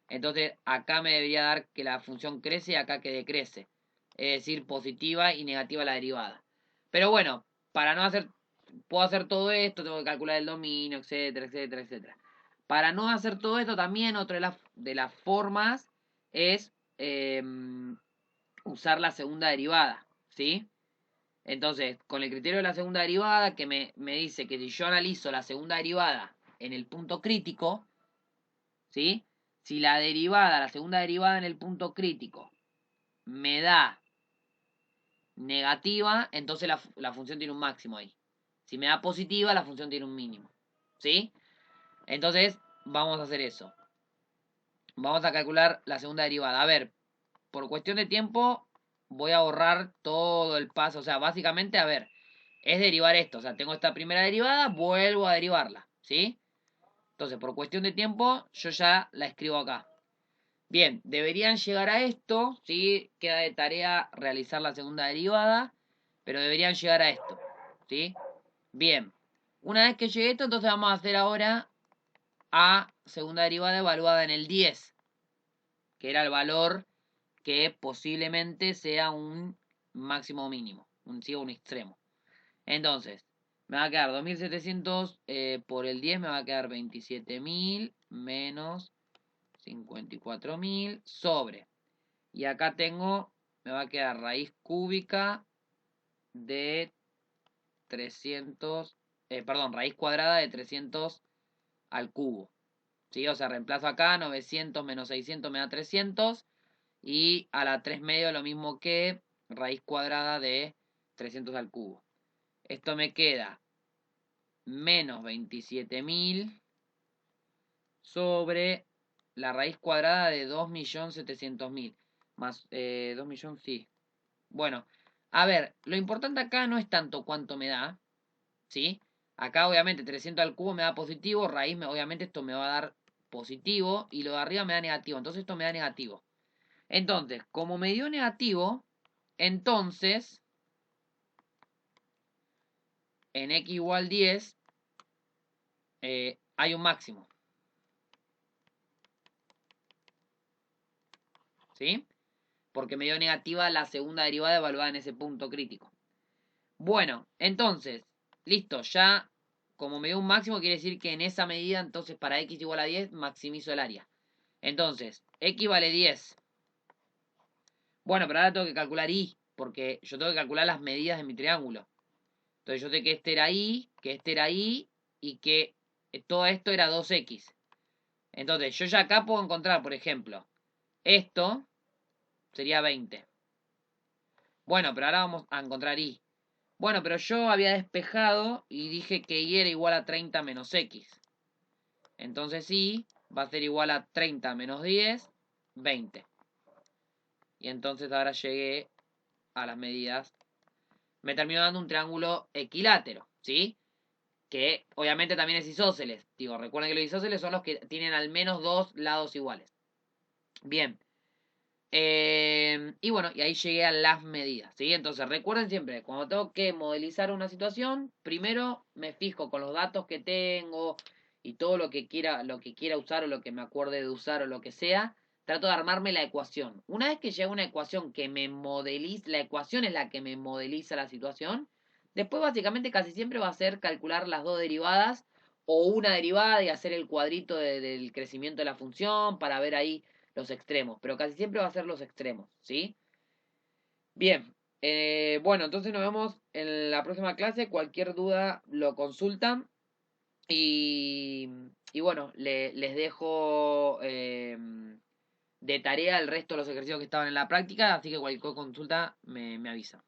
entonces acá me debería dar que la función crece y acá que decrece, es decir, positiva y negativa la derivada. Pero bueno, para no hacer, puedo hacer todo esto, tengo que calcular el dominio, etcétera, etcétera, etcétera. Para no hacer todo esto, también otra de las formas es usar la segunda derivada, ¿sí? Entonces, con el criterio de la segunda derivada, que me dice que si yo analizo la segunda derivada en el punto crítico, ¿sí? Si la derivada, la segunda derivada en el punto crítico, me da negativa, entonces la función tiene un máximo ahí. Si me da positiva, la función tiene un mínimo, ¿sí? Entonces, vamos a hacer eso. Vamos a calcular la segunda derivada. A ver, por cuestión de tiempo, voy a borrar todo el paso. O sea, básicamente, a ver, es derivar esto. O sea, tengo esta primera derivada, vuelvo a derivarla, ¿sí? Entonces, por cuestión de tiempo, yo ya la escribo acá. Bien, deberían llegar a esto, ¿sí? Queda de tarea realizar la segunda derivada, pero deberían llegar a esto, ¿sí? Bien. Una vez que llegue esto, entonces vamos a hacer ahora a segunda derivada evaluada en el 10, que era el valor que posiblemente sea un máximo o mínimo, un extremo. Entonces, me va a quedar 2700 por el 10, me va a quedar 27.000 menos 54.000 sobre. Y acá tengo, me va a quedar raíz cúbica de 300, perdón, raíz cuadrada de 300 al cubo. ¿Sí? O sea, reemplazo acá, 900 menos 600 me da 300. Y a la 3 medio lo mismo que raíz cuadrada de 300 al cubo. Esto me queda menos 27.000 sobre la raíz cuadrada de 2.700.000. Más 2 millones, sí. Bueno, a ver, lo importante acá no es tanto cuánto me da, ¿sí? Acá obviamente 300 al cubo me da positivo, raíz obviamente esto me va a dar positivo y lo de arriba me da negativo, entonces esto me da negativo. Entonces, como me dio negativo, entonces en x igual 10 hay un máximo, ¿sí? Porque me dio negativa la segunda derivada evaluada en ese punto crítico. Bueno, entonces, listo, ya como me dio un máximo quiere decir que en esa medida, entonces para x igual a 10, maximizo el área. Entonces, x vale 10. Bueno, pero ahora tengo que calcular y, porque yo tengo que calcular las medidas de mi triángulo. Entonces yo sé que este era y, que este era y, y que todo esto era 2x. Entonces yo ya acá puedo encontrar, por ejemplo, esto sería 20. Bueno, pero ahora vamos a encontrar y. Bueno, pero yo había despejado y dije que y era igual a 30 menos x. Entonces y va a ser igual a 30 menos 10, 20. Y entonces ahora llegué a las medidas. Me terminó dando un triángulo equilátero, ¿sí? Que obviamente también es isósceles. Digo, recuerden que los isósceles son los que tienen al menos dos lados iguales. Bien. Y bueno, y ahí llegué a las medidas, ¿sí? Entonces recuerden siempre, cuando tengo que modelizar una situación, primero me fijo con los datos que tengo y todo lo que quiera usar o lo que me acuerde de usar o lo que sea, trato de armarme la ecuación. Una vez que llega una ecuación que me modeliza, la ecuación es la que me modeliza la situación, después básicamente casi siempre va a ser calcular las dos derivadas o una derivada y hacer el cuadrito del crecimiento de la función para ver ahí los extremos, pero casi siempre va a ser los extremos, ¿sí? Bien, bueno, entonces nos vemos en la próxima clase. Cualquier duda lo consultan y, y bueno, les dejo de tarea el resto de los ejercicios que estaban en la práctica, así que cualquier consulta me avisa.